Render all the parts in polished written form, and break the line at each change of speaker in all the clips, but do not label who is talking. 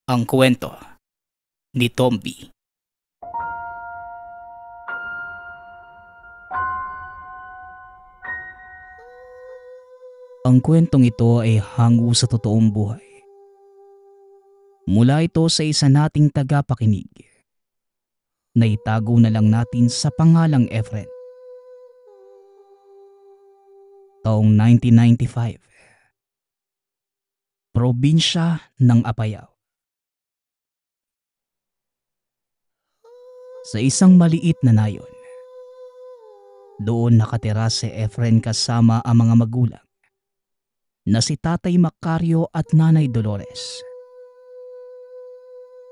Ang kwento ni Tomby. Ang kwentong ito ay hango sa totoong buhay. Mula ito sa isa nating tagapakinig na itago na lang natin sa pangalang Efren. Taong 1995. Probinsya ng Apayao. Sa isang maliit na nayon, doon nakatira si Efren kasama ang mga magulang na si Tatay Macario at Nanay Dolores.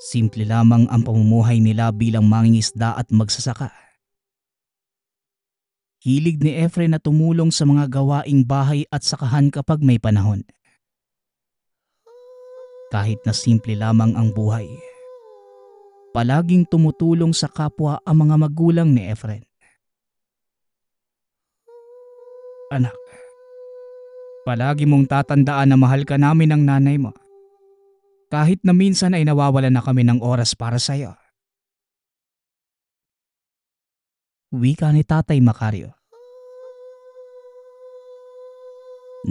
Simple lamang ang pamumuhay nila bilang mangingisda at magsasaka. Hilig ni Efren na tumulong sa mga gawaing bahay at sakahan kapag may panahon. Kahit na simple lamang ang buhay, palaging tumutulong sa kapwa ang mga magulang ni Efren. Anak, palagi mong tatandaan na mahal ka namin ng nanay mo. Kahit na minsan ay nawawalan na kami ng oras para sa iyo. Wika ni Tatay Macario.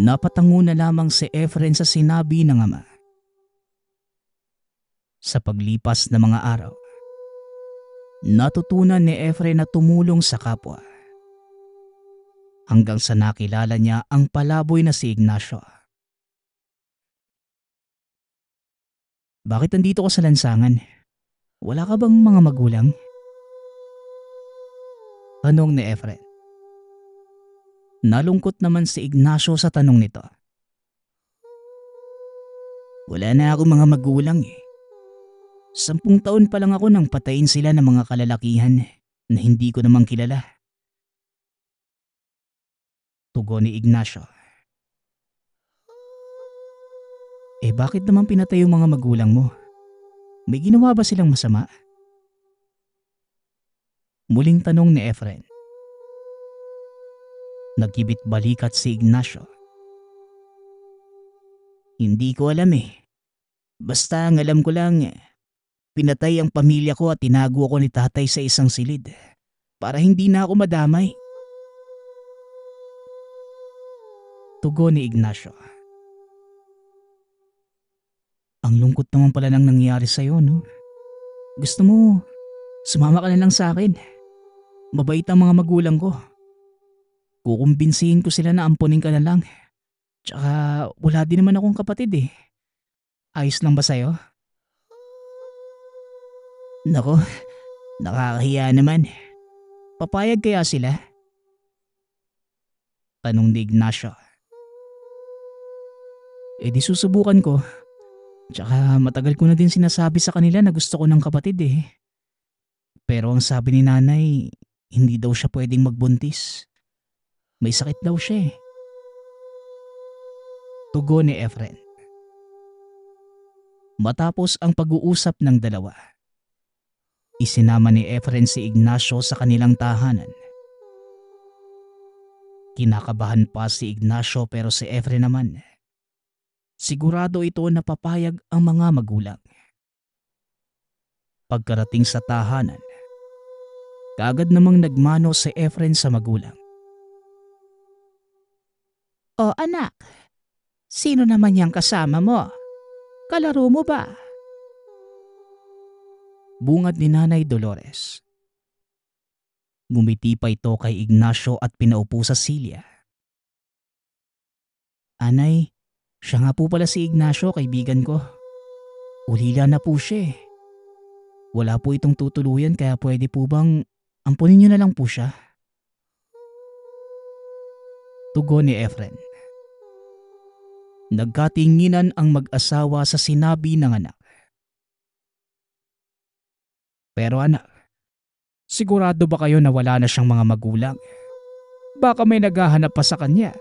Napatango na lamang si Efren sa sinabi ng ama. Sa paglipas ng mga araw, natutunan ni Efren na tumulong sa kapwa. Hanggang sa nakilala niya ang palaboy na si Ignacio. Bakit nandito ka sa lansangan? Wala ka bang mga magulang? Tanong ni Efren. Nalungkot naman si Ignacio sa tanong nito. Wala na akong mga magulang eh. 10 taon pa lang ako nang patayin sila ng mga kalalakihan na hindi ko namang kilala. Tugon ni Ignacio. Bakit naman pinatay yung mga magulang mo? May ginawa ba silang masama? Muling tanong ni Efren. Nagkibit balikat si Ignacio. Hindi ko alam eh. Basta ang alam ko lang, pinatay ang pamilya ko at tinago ako ni tatay sa isang silid para hindi na ako madamay. Tugon ni Ignacio. Ang lungkot naman pala nang nangyari sa'yo, no? Gusto mo, sumama ka na lang sa akin. Mabait ang mga magulang ko. Kukumbinsihin ko sila na ampunin ka na lang. Tsaka wala din naman akong kapatid eh. Ayos lang ba sa'yo? Nako, nakakahiya naman. Papayag kaya sila? Tanong ni Ignacio. Di susubukan ko. Tsaka matagal ko na din sinasabi sa kanila na gusto ko ng kapatid eh. Pero ang sabi ni nanay, hindi daw siya pwedeng magbuntis. May sakit daw siya eh. Tugon ni Efren. Matapos ang pag-uusap ng dalawa, isinama ni Efren si Ignacio sa kanilang tahanan. Kinakabahan pa si Ignacio pero si Efren naman, sigurado ito na papayag ang mga magulang. Pagkarating sa tahanan, kaagad namang nagmano si Efren sa magulang. O anak, sino naman yang kasama mo? Kalaro mo ba? Bungad ni Nanay Dolores. Ngumiti pa ito kay Ignacio at pinaupo sa silya. Anay, siya nga po pala si Ignacio, kaibigan ko. Ulila na po siya eh. Wala po itong tutuluyan kaya pwede po bang ampunin niyo na lang po siya? Tugon ni Efren. Nagkatinginan ang mag-asawa sa sinabi ng anak. Pero anak, sigurado ba kayo na wala na siyang mga magulang? Baka may naghahanap pa sa kanya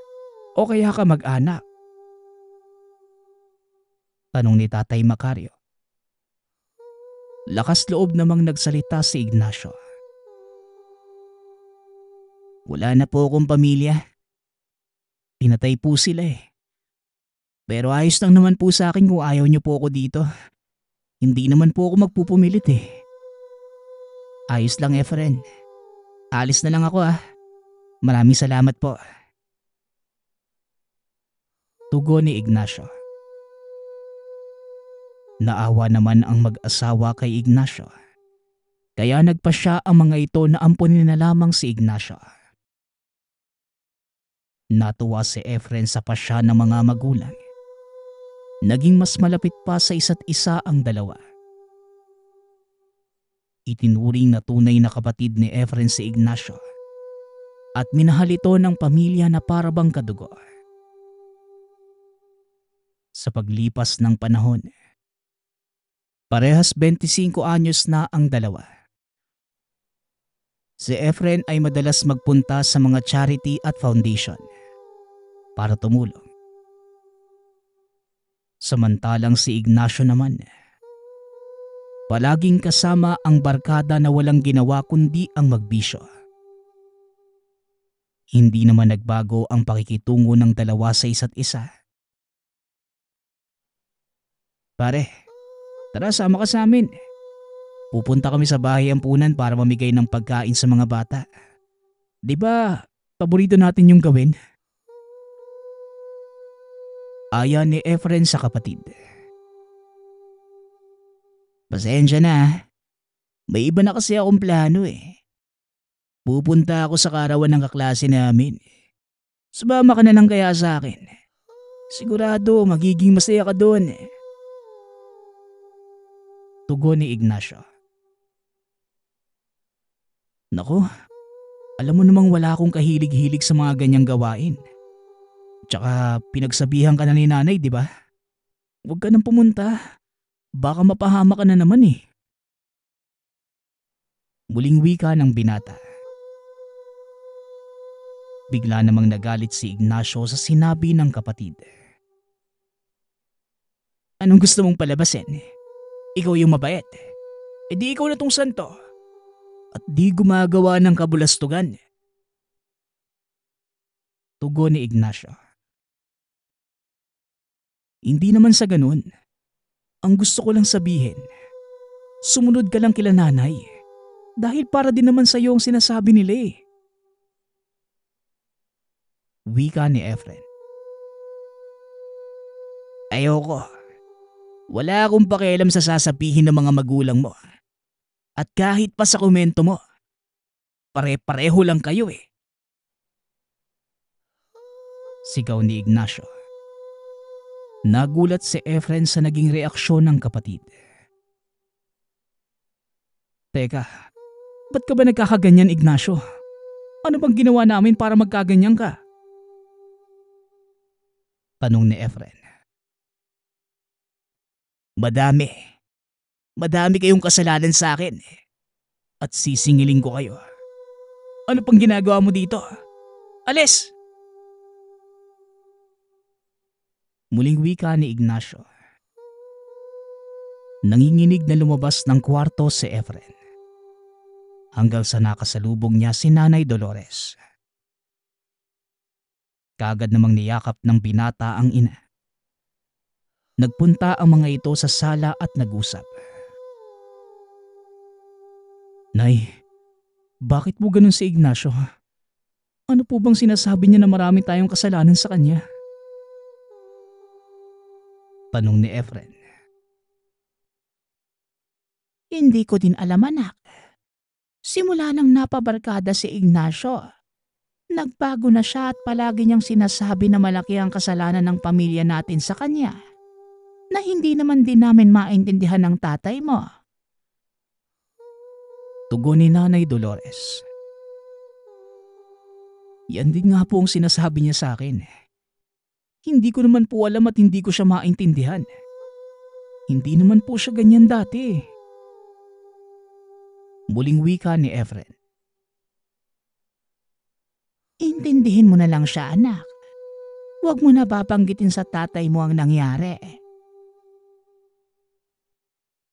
o kaya ka mag-anak? Tanong ni Tatay Macario. Lakas loob namang nagsalita si Ignacio. Wala na po akong pamilya. Pinatay po sila eh. Pero ayos lang naman po sa akin kung ayaw niyo po ako dito. Hindi naman po ako magpupumilit eh. Ayos lang, Efren. Alis na lang ako ah. Maraming salamat po. Tugon ni Ignacio. Naawa naman ang mag-asawa kay Ignacio. Kaya nagpasya ang mga ito na ampunin na lamang si Ignacio. Natuwa si Efren sa pasya ng mga magulang. Naging mas malapit pa sa isa't isa ang dalawa. Itinuring na tunay na kapatid ni Efren si Ignacio at minahal ito ng pamilya na parabang kadugo. Sa paglipas ng panahon, parehas 25 anyos na ang dalawa. Si Efren ay madalas magpunta sa mga charity at foundation para tumulong. Samantalang si Ignacio naman, palaging kasama ang barkada na walang ginawa kundi ang magbisyo. Hindi naman nagbago ang pakikitungo ng dalawa sa isa't isa. Pare, tara sama ka sa amin. Pupunta kami sa bahay ampunan para mamigay ng pagkain sa mga bata. Di ba, paborito natin yung gawin? Aya ni Efren sa kapatid. Pasensya na. May iba na kasi akong plano eh. Pupunta ako sa karawan ng kaklase namin. Sumama ka na lang kaya sa akin. Sigurado magiging masaya ka doon. Tugon ni Ignacio. Naku, alam mo namang wala akong kahilig-hilig sa mga ganyang gawain. Tsaka pinagsabihan ka na ni nanay, di ba? Huwag ka nang pumunta. Baka mapahama ka na naman eh. Muling wika ng binata. Bigla namang nagalit si Ignacio sa sinabi ng kapatid. Anong gusto mong palabasin? Ikaw yung mabait. E di ikaw na tong santo. At di gumagawa ng kabulastugan. Tugon ni Ignacio. Hindi naman sa ganun. Ang gusto ko lang sabihin, sumunod ka lang kila nanay. Dahil para din naman sa iyo ang sinasabi nila eh. Wika ni Efren. Ayoko. Wala akong pakialam sa sasabihin ng mga magulang mo. At kahit pa sa komento mo, pare-pareho lang kayo eh. Sigaw ni Ignacio. Nagulat si Efren sa naging reaksyon ng kapatid. Teka, ba't ka ba nagkakaganyan, Ignacio? Ano bang ginawa namin para magkaganyan ka? Tanong ni Efren. Madami. Madami kayong kasalanan sa akin. At sisingilin ko kayo. Ano pang ginagawa mo dito? Alis! Muling wika ni Ignacio. Nanginginig na lumabas ng kwarto si Efren. Hanggang sa nakasalubong niya si Nanay Dolores. Kaagad namang niyakap ng binata ang ina. Nagpunta ang mga ito sa sala at nag-usap. Nay, bakit po ganun si Ignacio? Ano po bang sinasabi niya na marami tayong kasalanan sa kanya? Tanong ni Efren. Hindi ko din alam, anak. Simula nang napabarkada si Ignacio, nagbago na siya at palagi niyang sinasabi na malaki ang kasalanan ng pamilya natin sa kanya, na hindi naman din namin maintindihan ng tatay mo. Tugon ni Nanay Dolores. Yan din nga po ang sinasabi niya sa akin. Hindi ko naman po alam at hindi ko siya maintindihan. Hindi naman po siya ganyan dati. Muling wika ni Efren. Intindihin mo na lang siya, anak. Huwag mo na babanggitin sa tatay mo ang nangyari.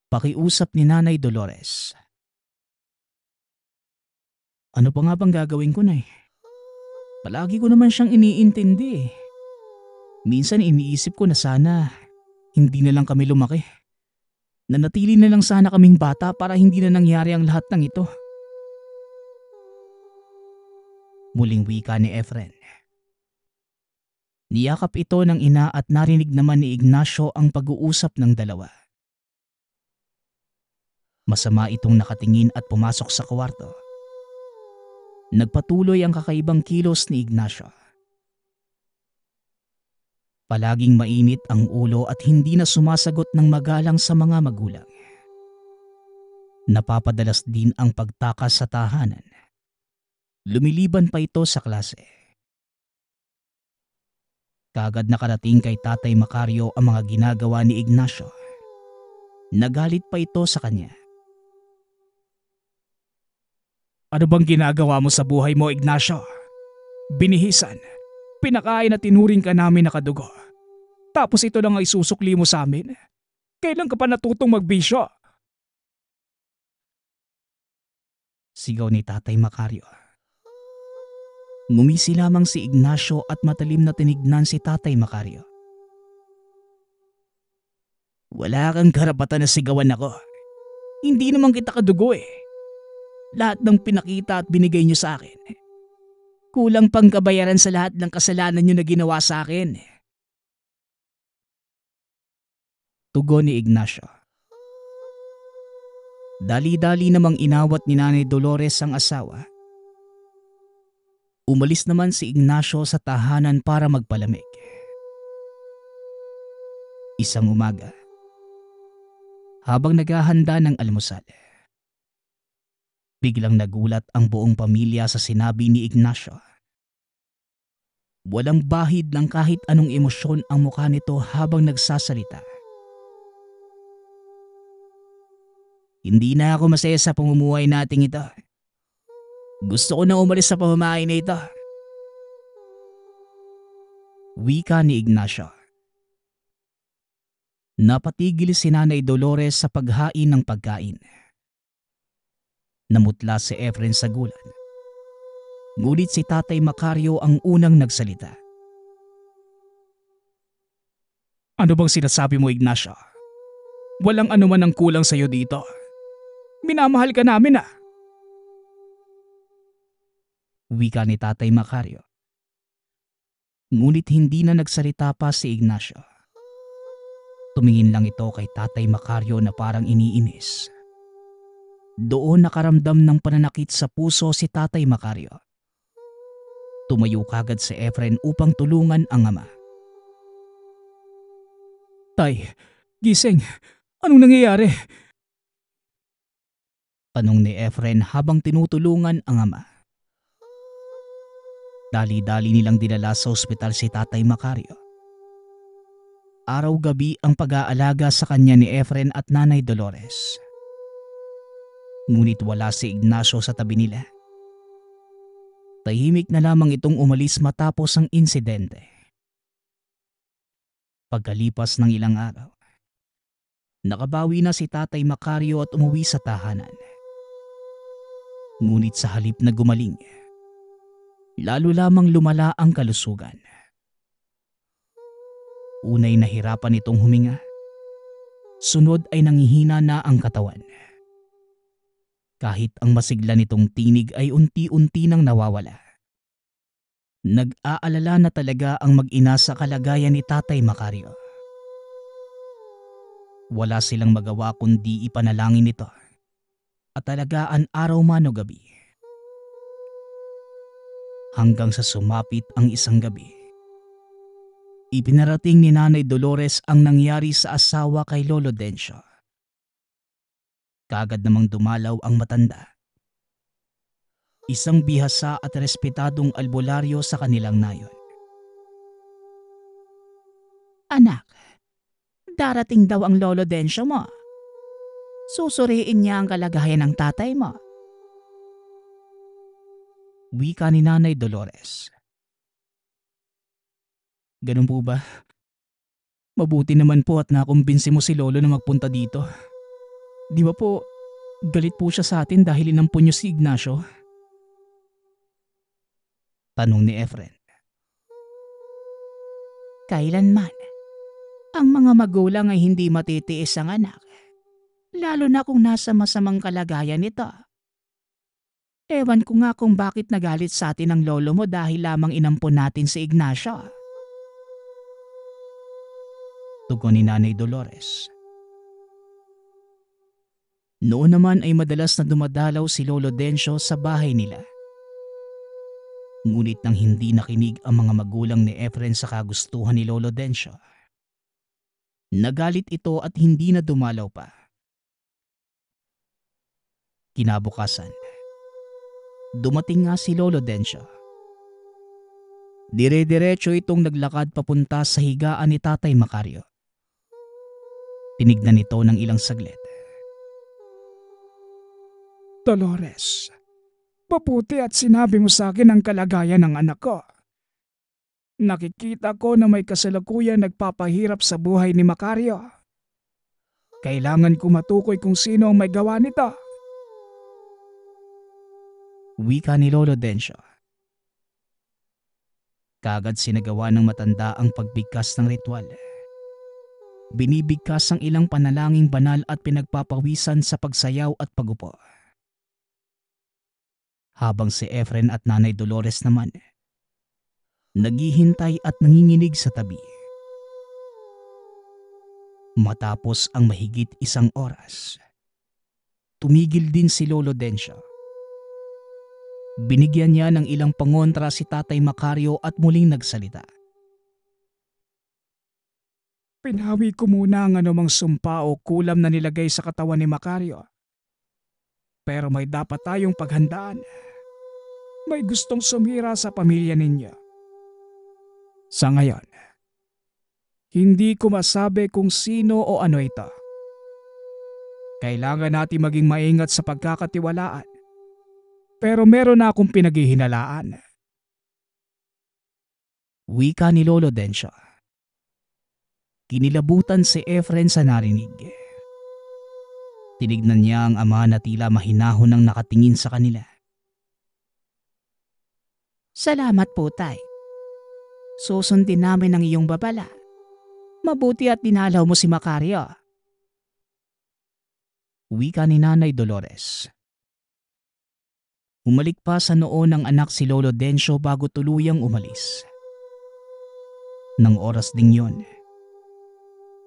Pakiusap ni Nanay Dolores. Ano pa nga bang gagawin ko, Nay? Palagi ko naman siyang iniintindi eh. Minsan iniisip ko na sana hindi na lang kami lumaki. Nanatili na lang sana kaming bata para hindi na nangyari ang lahat ng ito. Muling wika ni Efren. Niyakap ito ng ina at narinig naman ni Ignacio ang pag-uusap ng dalawa. Masama itong nakatingin at pumasok sa kwarto. Nagpatuloy ang kakaibang kilos ni Ignacio. Palaging mainit ang ulo at hindi na sumasagot ng magalang sa mga magulang. Napapadalas din ang pagtakas sa tahanan. Lumiliban pa ito sa klase. Kagad nakarating kay Tatay Macario ang mga ginagawa ni Ignacio. Nagalit pa ito sa kanya. Ano bang ginagawa mo sa buhay mo, Ignacio? Binihisan, pinakain at tinuring ka namin na kadugo. Tapos ito lang ay susukli mo sa amin. Kailan ka pa natutong magbisyo? Sigaw ni Tatay Macario. Ngumisi lamang si Ignacio at matalim na tinignan si Tatay Macario. Wala kang karapatan na sigawan ako. Hindi naman kita kadugo eh. Lahat ng pinakita at binigay niyo sa akin. Kulang pang kabayaran sa lahat ng kasalanan niyo na ginawa sa akin. Tugon ni Ignacio. Dali-dali namang inawat ni Nanay Dolores ang asawa. Umalis naman si Ignacio sa tahanan para magpalamig. Isang umaga, habang naghahanda ng almusal, biglang nagulat ang buong pamilya sa sinabi ni Ignacio. Walang bahid ng kahit anong emosyon ang mukha nito habang nagsasalita. Hindi na ako masaya sa pamumuhay nating ito. Gusto ko na umalis sa pamamahay na ito. Wika ni Ignacio. Napatigil si Nanay Dolores sa paghain ng pagkain. Namutla si Efren sa gulan. Ngunit si Tatay Macario ang unang nagsalita. Ano bang sinasabi mo, Ignacio? Walang anuman ang kulang sa'yo dito. Minamahal ka namin ah. Wika ni Tatay Macario. Ngunit hindi na nagsalita pa si Ignacio. Tumingin lang ito kay Tatay Macario na parang iniinis. Doon nakaramdam ng pananakit sa puso si Tatay Macario. Tumayo kagad si Efren upang tulungan ang ama. Tay, gising. Anong nangyayari? Tanong ni Efren habang tinutulungan ang ama. Dali-dali nilang dinala sa ospital si Tatay Macario. Araw-gabi ang pag-aalaga sa kanya ni Efren at Nanay Dolores. Ngunit wala si Ignacio sa tabi nila. Tahimik na lamang itong umalis matapos ang insidente. Pagkalipas ng ilang araw, nakabawi na si Tatay Macario at umuwi sa tahanan. Ngunit sa halip na gumaling, lalo lamang lumala ang kalusugan. Unay nahirapan itong huminga. Sunod ay nangihina na ang katawan. Kahit ang masigla nitong tinig ay unti-unti nang nawawala. Nag-aalala na talaga ang mag-ina sa kalagayan ni Tatay Macario. Wala silang magawa kundi ipanalangin ito at alagaan araw man o gabi. Hanggang sa sumapit ang isang gabi, ipinarating ni Nanay Dolores ang nangyari sa asawa kay Lolo Dencio. Kagad namang dumalaw ang matanda. Isang bihasa at respetadong albularyo sa kanilang nayon. Anak, darating daw ang Lolo Dencio mo. Susuriin niya ang kalagayan ng tatay mo. Wika ni Nanay Dolores. Ganun po ba? Mabuti naman po at nakumbinsi mo si Lolo na magpunta dito. Di ba po, galit po siya sa atin dahil inampun niyo si Ignacio? Tanong ni Efren. Kailanman, ang mga magulang ay hindi matitiis ang anak lalo na kung nasa masamang kalagayan nito. Ewan ko nga kung bakit nagalit sa atin ang lolo mo dahil lamang inampon natin si Ignacio. Tugon ni Nanay Dolores. Noon naman ay madalas na dumadalaw si Lolo Dencio sa bahay nila. Ngunit nang hindi nakinig ang mga magulang ni Efren sa kagustuhan ni Lolo Dencio, nagalit ito at hindi na dumalaw pa. Kinabukasan, dumating nga si Lolo Dencio. Dire-diretso itong naglakad papunta sa higaan ni Tatay Macario. Tinignan ito ng ilang saglit.
Dolores, mabuti at sinabi mo sa akin ang kalagayan ng anak ko. Nakikita ko na may kasalukuyan nagpapahirap sa buhay ni Macario. Kailangan ko matukoy kung sino ang may gawa nito.
Wika ni Lolo Dencio. Kaagad sinagawa ng matanda ang pagbigkas ng ritual. Binibigkas ang ilang panalangin banal at pinagpapawisan sa pagsayaw at pagupo. Habang si Efren at Nanay Dolores naman, naghihintay at nanginginig sa tabi. Matapos ang mahigit 1 oras, tumigil din si Lolo Dencio. Binigyan niya ng ilang pangontra si Tatay Macario at muling nagsalita.
Pinawi ko muna ang anumang sumpa o kulam na nilagay sa katawan ni Macario. Pero may dapat tayong paghandaan. May gustong sumira sa pamilya ninyo. Sa ngayon, hindi ko masabi kung sino o ano ito. Kailangan natin maging maingat sa pagkakatiwalaan. Pero meron na akong pinaghihinalaan.
Wika ni Lolo Dencio. Kinilabutan si Efren sa narinig. Tinignan niya ang ama na tila mahinahon nang nakatingin sa kanila. Salamat po, Tay. Susundin namin ang iyong babala. Mabuti at dinalaw mo si Macario. Wika ni Nanay Dolores. Umalik pa sa noo ng anak si Lolo Dencio bago tuluyang umalis. Nang oras ding yon,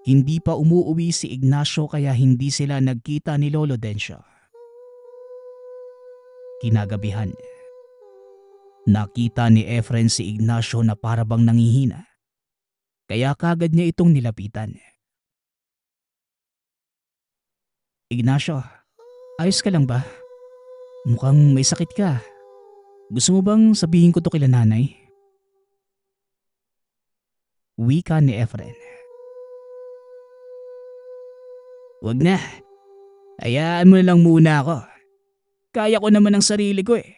hindi pa umuuwi si Ignacio kaya hindi sila nagkita ni Lolo Dencio. Kinagabihan, nakita ni Efren si Ignacio na parabang nangihina, kaya kagad niya itong nilapitan. Ignacio, ayos ka lang ba? Mukhang may sakit ka. Gusto mo bang sabihin ko to kila nanay? Wika ni Efren. Wag na. Hayaan mo na lang muna ako. Kaya ko naman ang sarili ko eh.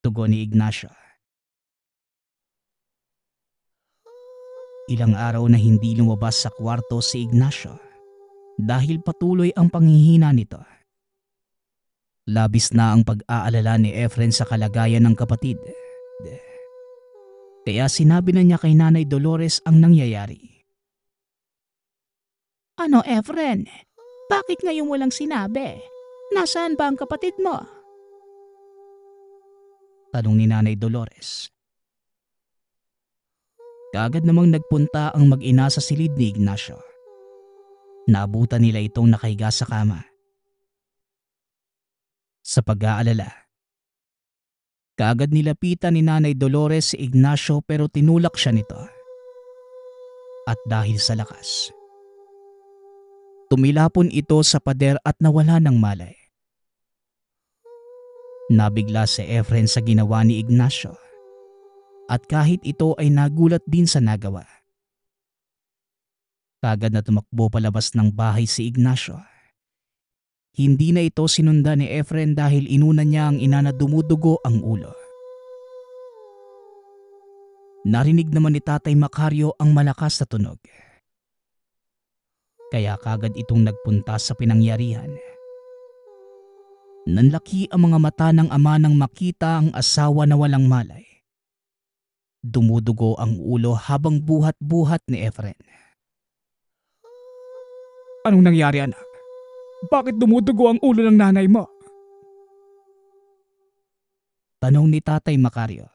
Tugon ni Ignacio. Ilang araw na hindi lumabas sa kwarto si Ignacio dahil patuloy ang panghihina nito. Labis na ang pag-aalala ni Efren sa kalagayan ng kapatid. Kaya sinabi na niya kay Nanay Dolores ang nangyayari. Ano, Efren? Bakit ngayon walang sinabi? Nasaan ba ang kapatid mo? Tanong ni Nanay Dolores. Kaagad namang nagpunta ang mag-ina sa silid ni Ignacio. Naabutan nila itong nakahiga sa kama. Sa pag-aalala, kaagad nilapitan ni Nanay Dolores si Ignacio pero tinulak siya nito. At dahil sa lakas, tumilapon ito sa pader at nawala ng malay. Nabigla si Efren sa ginawa ni Ignacio at kahit ito ay nagulat din sa nagawa. Kaagad na tumakbo palabas ng bahay si Ignacio. Hindi na ito sinundan ni Efren dahil inuna niya ang ina na dumudugo ang ulo. Narinig naman ni Tatay Macario ang malakas na tunog. Kaya kagad itong nagpunta sa pinangyarihan. Nanlaki ang mga mata ng ama nang makita ang asawa na walang malay. Dumudugo ang ulo habang buhat-buhat ni Efren.
Anong nangyari, anak? Bakit dumudugo ang ulo ng nanay mo?
Tanong ni Tatay Macario.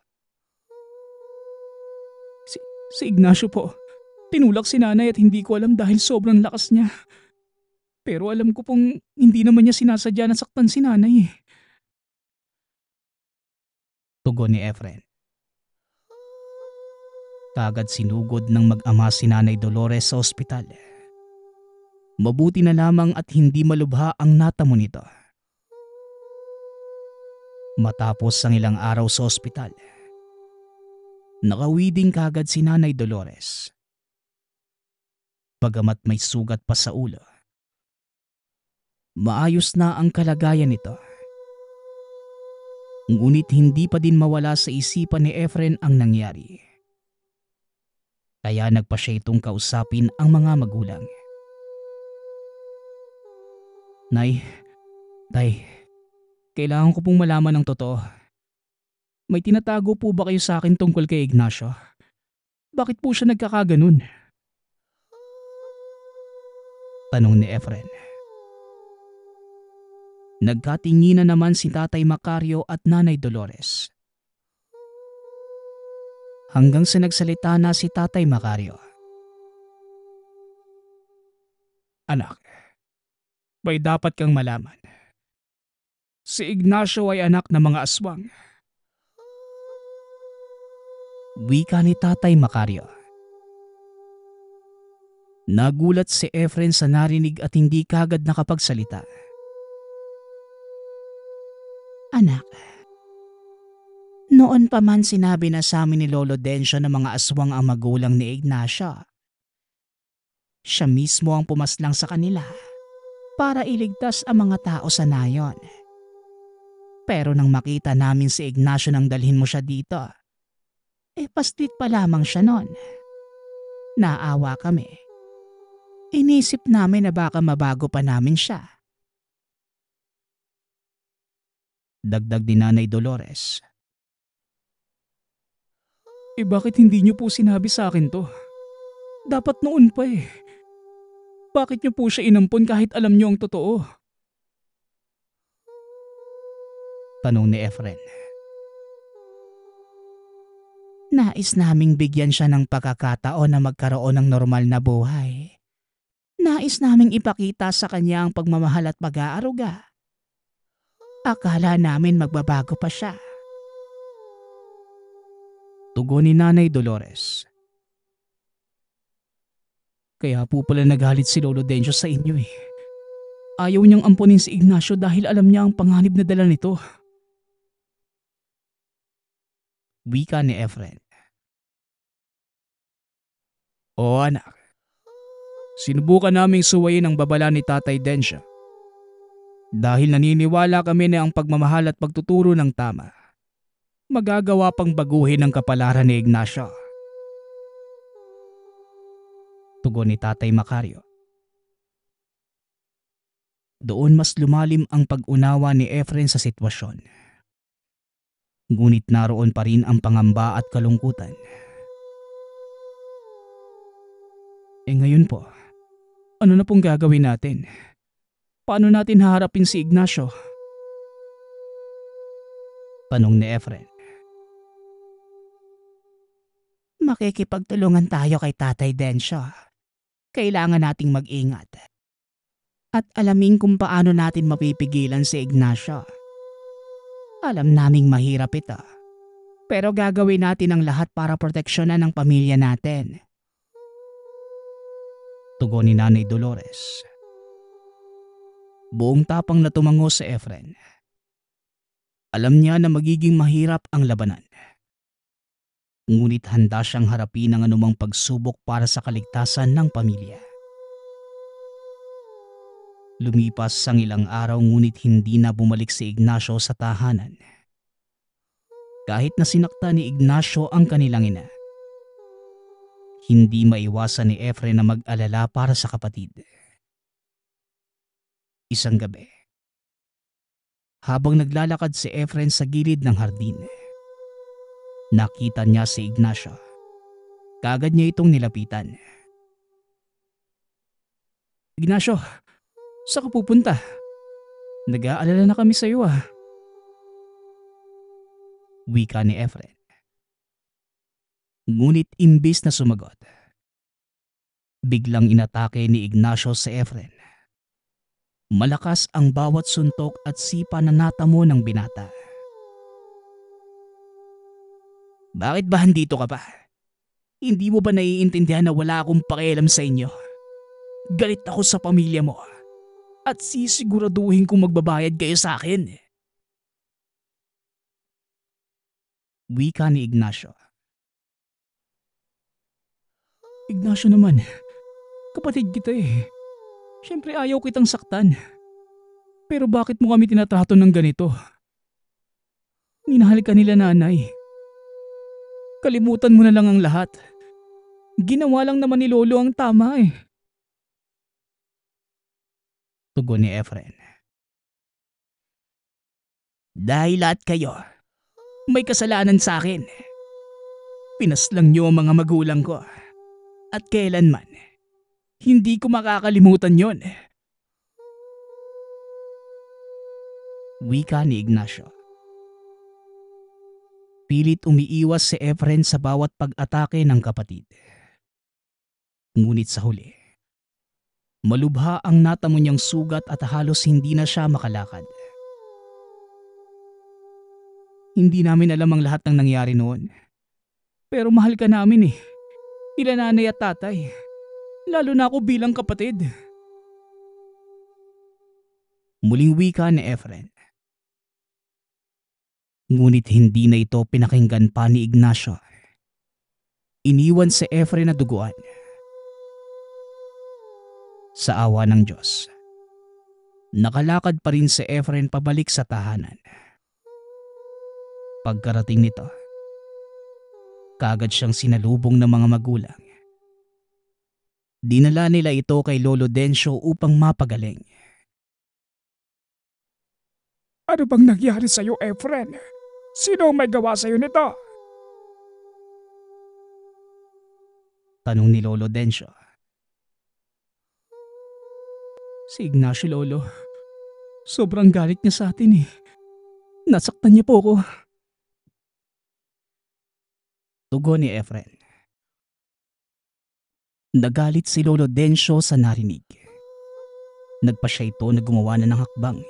Si, si Ignacio po. Tinulak si nanay at hindi ko alam dahil sobrang lakas niya. Pero alam ko pong hindi naman niya sinasadya na saktan si nanay eh.
Tugon ni Efren. Kagad sinugod ng mag-ama si Nanay Dolores sa ospital. Mabuti na lamang at hindi malubha ang natamo nito. Matapos ang ilang araw sa ospital, nakauwi din kagad si Nanay Dolores. Bagamat may sugat pa sa ulo, maayos na ang kalagayan nito. Ngunit hindi pa din mawala sa isipan ni Efren ang nangyari. Kaya nagpa siya itong kausapin ang mga magulang. Nay, Tay, kailangan ko pong malaman ng totoo. May tinatago po ba kayo sa akin tungkol kay Ignacio? Bakit po siya nagkakaganon? Tanong ni Efren. Nagkatinginan naman si Tatay Macario at Nanay Dolores. Hanggang sa nagsalita na si Tatay Macario.
Anak, may dapat kang malaman. Si Ignacio ay anak ng mga aswang.
Wika ni Tatay Macario. Nagulat si Efren sa narinig at hindi kagad nakapagsalita. Anak, noon pa man sinabi na sa amin ni Lolo Dencio na mga aswang ang magulang ni Ignacio. Siya mismo ang pumaslang sa kanila para iligtas ang mga tao sa nayon. Pero nang makita namin si Ignacio nang dalhin mo siya dito, paslit pa lamang siya nun. Naawa kami. Inisip namin na baka mabago pa namin siya. Dagdag ni Nanay Dolores.
Bakit hindi niyo po sinabi sa akin to? Dapat noon pa eh. Bakit niyo po siya inampon kahit alam niyo ang totoo?
Tanong ni Efren. Nais naming bigyan siya ng pagkakataon na magkaroon ng normal na buhay. Nais naming ipakita sa kanya ang pagmamahal at pag-aaruga. Akala namin magbabago pa siya. Tugon ni Nanay Dolores.
Kaya po pala nagalit si Lolo Dencio sa inyo eh. Ayaw niyang ampunin si Ignacio dahil alam niya ang panganib na dala nito.
Wika ni Efren.
Oo anak, sinubukan naming suwayin ang babala ni Tatay Dencio. Dahil naniniwala kami na ang pagmamahal at pagtuturo ng tama, magagawa pang baguhin ang kapalaran ni Ignacio.
Tugon ni Tatay Macario. Doon mas lumalim ang pag-unawa ni Efren sa sitwasyon. Ngunit naroon pa rin ang pangamba at kalungkutan.
Ngayon po, ano na pong gagawin natin? Paano natin haharapin si Ignacio?
Tanong ni Efren.
Makikipagtulungan tayo kay Tatay Dencio. Kailangan nating mag-ingat. At alamin kung paano natin mapipigilan si Ignacio. Alam naming mahirap ito. Pero gagawin natin ang lahat para proteksyonan ang pamilya natin.
Tugon ni Nanay Dolores. Buong tapang na tumango si Efren. Alam niya na magiging mahirap ang labanan. Ngunit handa siyang harapin ang anumang pagsubok para sa kaligtasan ng pamilya. Lumipas ang ilang araw ngunit hindi na bumalik si Ignacio sa tahanan. Kahit na sinakta ni Ignacio ang kanilang ina, hindi maiwasan ni Efren na mag-alala para sa kapatid. Isang gabi, habang naglalakad si Efren sa gilid ng hardin, nakita niya si Ignacio. Kagad niya itong nilapitan.
Ignacio, saan ka pupunta? Nag-aalala na kami sa iyo ah.
Wika ni Efren. Ngunit imbis na sumagot, biglang inatake ni Ignacio si Efren. Malakas ang bawat suntok at sipa na natamo ng binata. Bakit ba handito ka pa? Hindi mo ba naiintindihan na wala akong pakialam sa inyo? Galit ako sa pamilya mo at sisiguraduhin kong magbabayad kayo sa akin. Wika ni Ignacio.
Ignacio naman, kapatid kita eh. Siyempre ayaw kitang saktan. Pero bakit mo kami tinatrato ng ganito? Minahal ka nila nanay. Kalimutan mo na lang ang lahat. Ginawa lang naman ni Lolo ang tama eh.
Tugon ni Efren. Dahil lahat kayo, may kasalanan sa akin. Pinaslang niyo ang mga magulang ko. At kailanman, hindi ko makakalimutan yon. Wika ni Ignacio. Pilit umiiwas si Efren sa bawat pag-atake ng kapatid. Ngunit sa huli, malubha ang natamo niyang sugat at halos hindi na siya makalakad. Hindi namin alam ang lahat ng nangyari noon.
Pero mahal ka namin eh. Nila nanay at tatay. Lalo na ako bilang kapatid.
Muling wika ni Efren. Ngunit hindi na ito pinakinggan pa ni Ignacio. Iniwan si Efren na duguan. Sa awa ng Diyos, nakalakad pa rin si Efren pabalik sa tahanan. Pagkarating nito, kaagad siyang sinalubong ng mga magulang. Dinala nila ito kay Lolo Dencio upang mapagaling.
Ano bang nangyari sa'yo, Efren? Sino ang may gawa sa'yo nito?
Tanong ni Lolo Dencio.
Si Ignacio, Lolo. Sobrang galit niya sa atin eh. Nasaktan niya po ako.
Tugon ni Efren. Nagalit si Lolo Dencio sa narinig. Nagpa siya ito na gumawa na ng hakbang.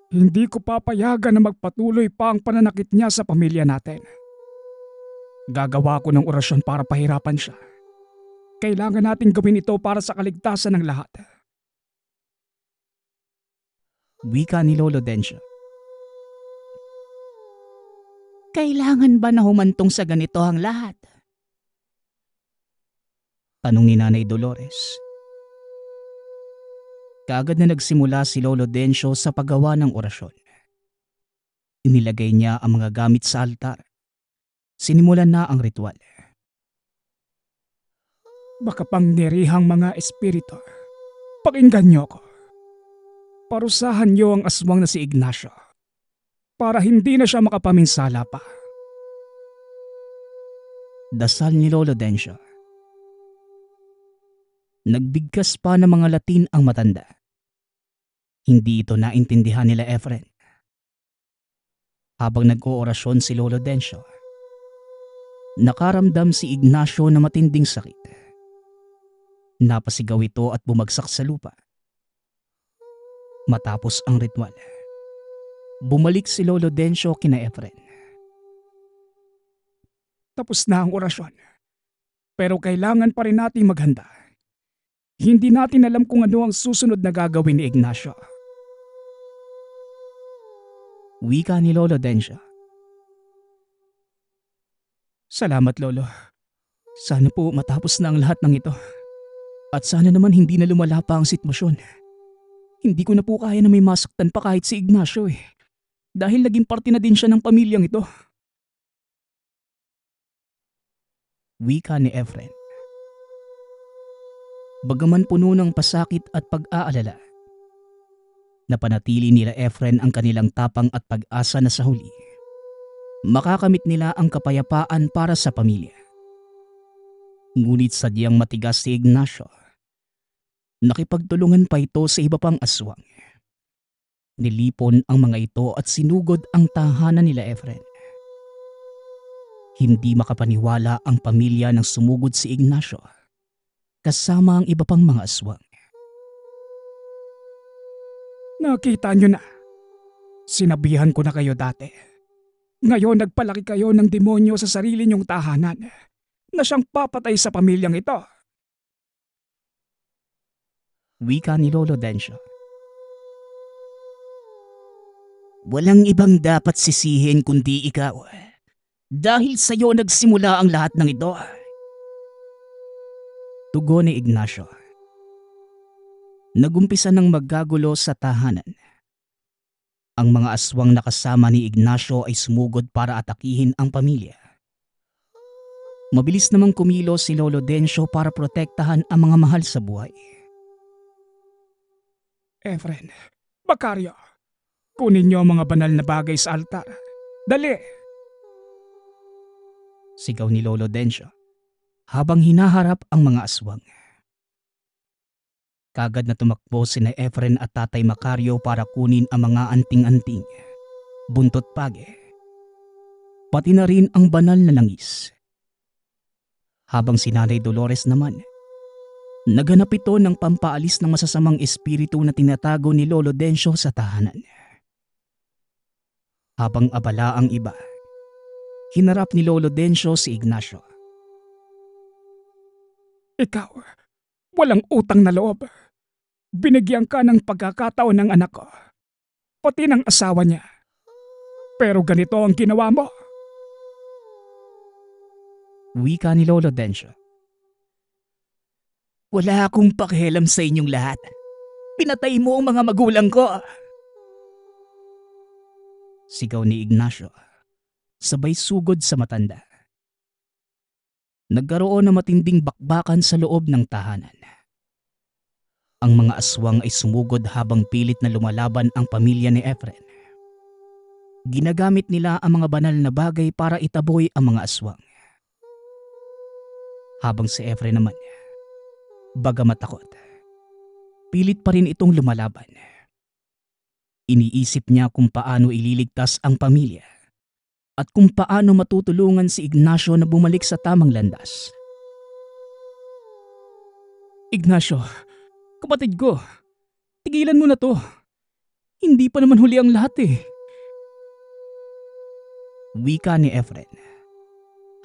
Hindi ko papayagan na magpatuloy pa ang pananakit niya sa pamilya natin. Gagawa ko ng orasyon para pahirapan siya. Kailangan natin gawin ito para sa kaligtasan ng lahat.
Wika ni Lolo Dencio. Kailangan ba na humantong sa ganito ang lahat? Tanong ni Nanay Dolores. Kaagad na nagsimula si Lolo Dencio sa paggawa ng orasyon. Inilagay niya ang mga gamit sa altar. Sinimulan na ang ritual.
Makapangyarihang mga espiritu, pakinggan niyo ako. Parusahan niyo ang aswang na si Ignacio para hindi na siya makapaminsala pa.
Dasal ni Lolo Dencio. Nagbigkas pa ng mga Latin ang matanda. Hindi ito naintindihan nila Efren. Habang nag-oorasyon si Lolo Dencio, nakaramdam si Ignacio na matinding sakit. Napasigaw ito at bumagsak sa lupa. Matapos ang ritual, bumalik si Lolo Dencio kina Efren.
Tapos na ang orasyon. Pero kailangan pa rin nating maghanda. Hindi natin alam kung ano ang susunod na gagawin ni Ignacio.
Wika ni Lolo Dencio.
Salamat, Lolo. Sana po matapos na ang lahat ng ito. At sana naman hindi na lumala pa ang sitwasyon. Hindi ko na po kaya na may masaktan pa kahit si Ignacio eh. Dahil naging parte na din siya ng pamilyang ito.
Wika ni Efren. Bagaman puno ng pasakit at pag-aalala, napanatili nila Efren ang kanilang tapang at pag-asa na sa huli makakamit nila ang kapayapaan para sa pamilya. Ngunit sadyang matigas si Ignacio. Nakipagtulungan pa ito sa iba pang aswang. Nilipon ang mga ito at sinugod ang tahanan nila Efren. Hindi makapaniwala ang pamilya nang sumugod si Ignacio kasama ang iba pang mga aswang.
Nakita nyo na. Sinabihan ko na kayo dati. Ngayon nagpalaki kayo ng demonyo sa sarili nyong tahanan na siyang papatay sa pamilyang ito.
Wika ni Lolo Dencio. Walang ibang dapat sisihin kundi ikaw. Dahil sa iyo nagsimula ang lahat ng ito. Tugon ni Ignacio. Nagumpisa ng maggagulo sa tahanan. Ang mga aswang na kasama ni Ignacio ay sumugod para atakihin ang pamilya. Mabilis namang kumilos si Lolo Dencio para protektahan ang mga mahal sa buhay.
Efren, Macario, kunin niyo ang mga banal na bagay sa altar. Dali!
Sigaw ni Lolo Dencio habang hinaharap ang mga aswang. Kagad na tumakbo sina Efren at Tatay Macario para kunin ang mga anting-anting, buntot page, pati na rin ang banal na langis. Habang si Nanay Dolores naman, naghanap ito ng pampaalis ng masasamang espiritu na tinatago ni Lolo Dencio sa tahanan. Habang abala ang iba, hinarap ni Lolo Dencio si Ignacio.
Ikaw, walang utang na loob. Binigyan ka ng pagkakataon ng anak ko, pati ng asawa niya. Pero ganito ang ginawa mo.
Wika ni Lolo Dencio. Wala akong pakialam sa inyong lahat. Pinatay mo ang mga magulang ko. Sigaw ni Ignacio, sabay sugod sa matanda. Nagkaroon ng matinding bakbakan sa loob ng tahanan. Ang mga aswang ay sumugod habang pilit na lumalaban ang pamilya ni Efren. Ginagamit nila ang mga banal na bagay para itaboy ang mga aswang. Habang si Efren naman, bagamat takot, pilit pa rin itong lumalaban. Iniisip niya kung paano ililigtas ang pamilya at kung paano matutulungan si Ignacio na bumalik sa tamang landas.
Ignacio, kapatid ko, tigilan mo na to. Hindi pa naman huli ang lahat eh.
Wika ni Efren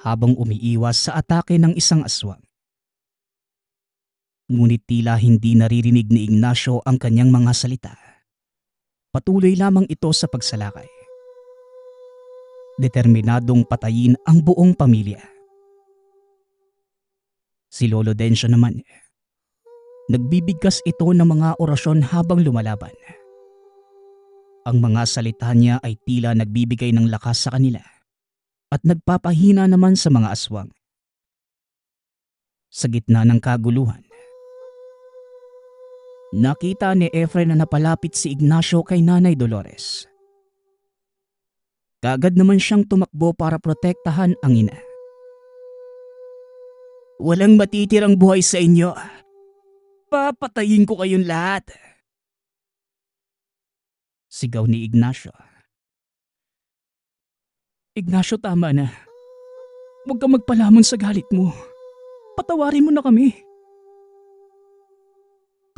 habang umiiwas sa atake ng isang aswang. Ngunit tila hindi naririnig ni Ignacio ang kanyang mga salita. Patuloy lamang ito sa pagsalakay. Determinadong patayin ang buong pamilya. Si Lolo Dencio naman, nagbibigkas ito ng mga orasyon habang lumalaban. Ang mga salita niya ay tila nagbibigay ng lakas sa kanila at nagpapahina naman sa mga aswang. Sa gitna ng kaguluhan, nakita ni Efren na napalapit si Ignacio kay Nanay Dolores. Kaagad naman siyang tumakbo para protektahan ang ina. Walang matitirang buhay sa inyo. Papatayin ko kayong lahat. Sigaw ni Ignacio.
Ignacio, tama na. Huwag kang magpalamon sa galit mo. Patawarin mo na kami.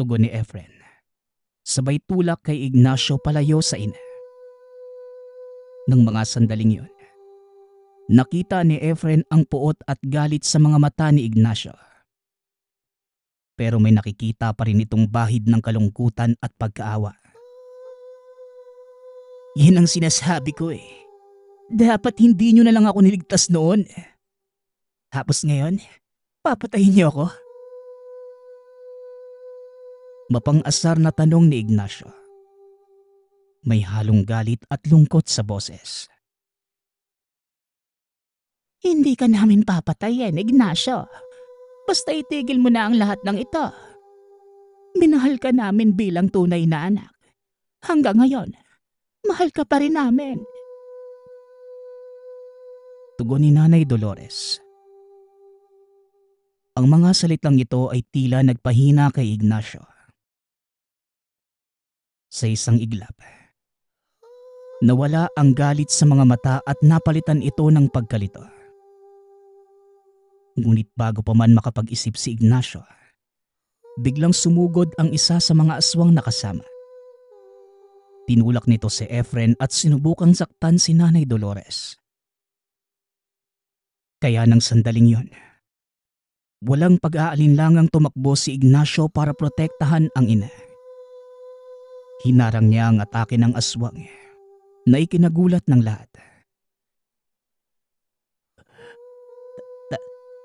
Tugon ni Efren, sabay tulak kay Ignacio palayo sa ina. Nang mga sandaling yun, nakita ni Efren ang puot at galit sa mga mata ni Ignacio. Pero may nakikita pa rin itong bahid ng kalungkutan at pagkaawa. Yan ang sinasabi ko eh. Dapat hindi nyo na lang ako niligtas noon. Tapos ngayon, papatayin niyo ako? Mapang-asar na tanong ni Ignacio. May halong galit at lungkot sa boses. Hindi ka namin papatayin, Ignacio. Basta itigil mo na ang lahat ng ito. Minahal ka namin bilang tunay na anak. Hanggang ngayon, mahal ka pa rin namin. Tugon ni Nanay Dolores. Ang mga salitang ito ay tila nagpahina kay Ignacio. Sa isang iglap, nawala ang galit sa mga mata at napalitan ito ng pagkalito. Ngunit bago pa man makapag-isip si Ignacio, biglang sumugod ang isa sa mga aswang nakasama. Tinulak nito si Efren at sinubukang saktan si Nanay Dolores. Kaya nang sandaling yon, walang pag-aalinlangang tumakbo si Ignacio para protektahan ang ina. Hinarang niya ang atake ng aswang na ikinagulat ng lahat.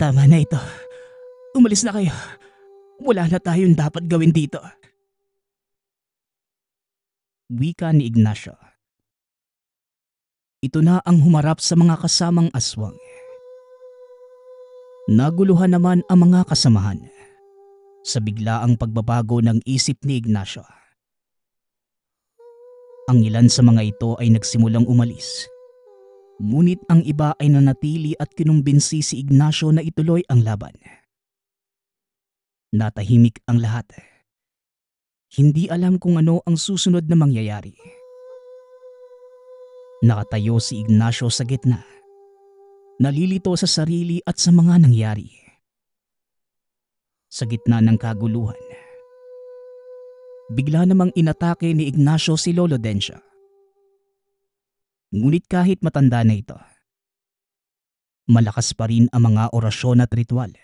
Tama na ito. Umalis na kayo. Wala na tayong dapat gawin dito. Wika ni Ignacio. Ito na ang humarap sa mga kasamang aswang. Naguluhan naman ang mga kasamahan sa biglaang pagbabago ng isip ni Ignacio. Ang ilan sa mga ito ay nagsimulang umalis. Ngunit ang iba ay nanatili at kinumbinsi si Ignacio na ituloy ang laban. Natahimik ang lahat. Hindi alam kung ano ang susunod na mangyayari. Nakatayo si Ignacio sa gitna. Nalilito sa sarili at sa mga nangyari. Sa gitna ng kaguluhan, bigla namang inatake ni Ignacio si Lolo Densyo. Ngunit kahit matanda na ito, malakas pa rin ang mga orasyon at ritual.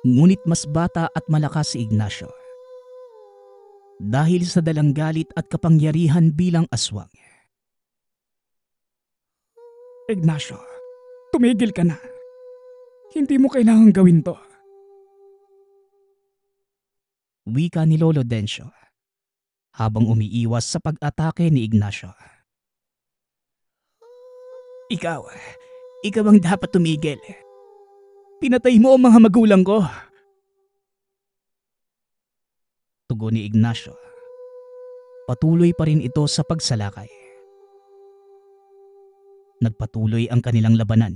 Ngunit mas bata at malakas si Ignacio dahil sa dalang galit at kapangyarihan bilang aswang.
Ignacio, tumigil ka na. Hindi mo kailangang gawin to.
Wika ni Lolo Densyo habang umiiwas sa pag-atake ni Ignacio.
Ikaw ang dapat tumigil. Pinatay mo ang mga magulang ko.
Tugon ni Ignacio. Patuloy pa rin ito sa pagsalakay. Nagpatuloy ang kanilang labanan.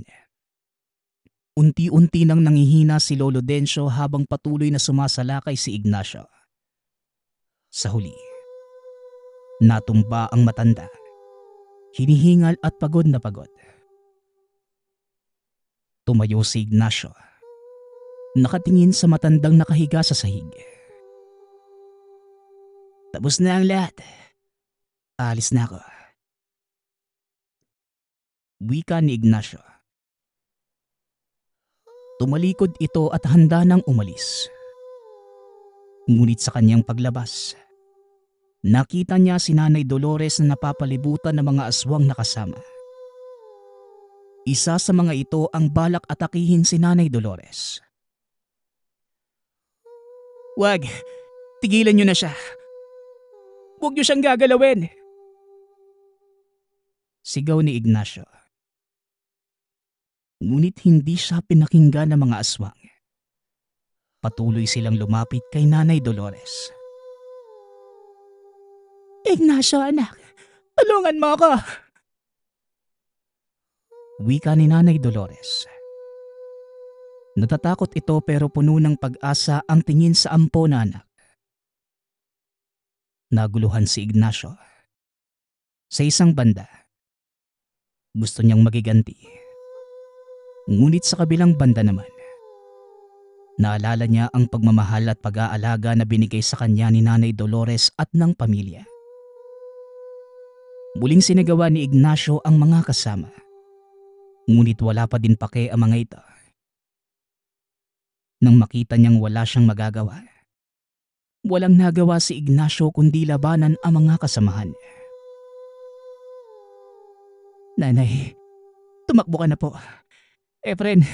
Unti-unti nang nangihina si Lolo Densyo habang patuloy na sumasalakay si Ignacio. Sa huli, natumba ang matanda. Hinihingal at pagod na pagod. Tumayo si Ignacio. Nakatingin sa matandang nakahiga sa sahig. Tapos na ang lahat. Alis na ako. Wika ni Ignacio. Tumalikod ito at handa nang umalis. Ngunit sa kanyang paglabas, nakita niya si Nanay Dolores na napapalibutan ng mga aswang nakasama. Isa sa mga ito ang balak atakihin si Nanay Dolores.
Wag, tigilan niyo na siya. Huwag niyo siyang gagalawin.
Sigaw ni Ignacio. Ngunit hindi siya pinakinggan ng mga aswang. Patuloy silang lumapit kay Nanay Dolores.
Ignacio anak, tulungan mo ako.
Wika ni Nanay Dolores. Natatakot ito pero puno ng pag-asa ang tingin sa ampo na anak. Naguluhan si Ignacio. Sa isang banda, gusto niyang magiganti. Ngunit sa kabilang banda naman, naalala niya ang pagmamahal at pag-aalaga na binigay sa kanya ni Nanay Dolores at ng pamilya. Muling sinagawa ni Ignacio ang mga kasama. Ngunit wala pa din pake ang mga ito. Nang makita niyang wala siyang magagawa, walang nagawa si Ignacio kundi labanan ang mga kasamahan.
Nanay, tumakbo ka na po. Efren,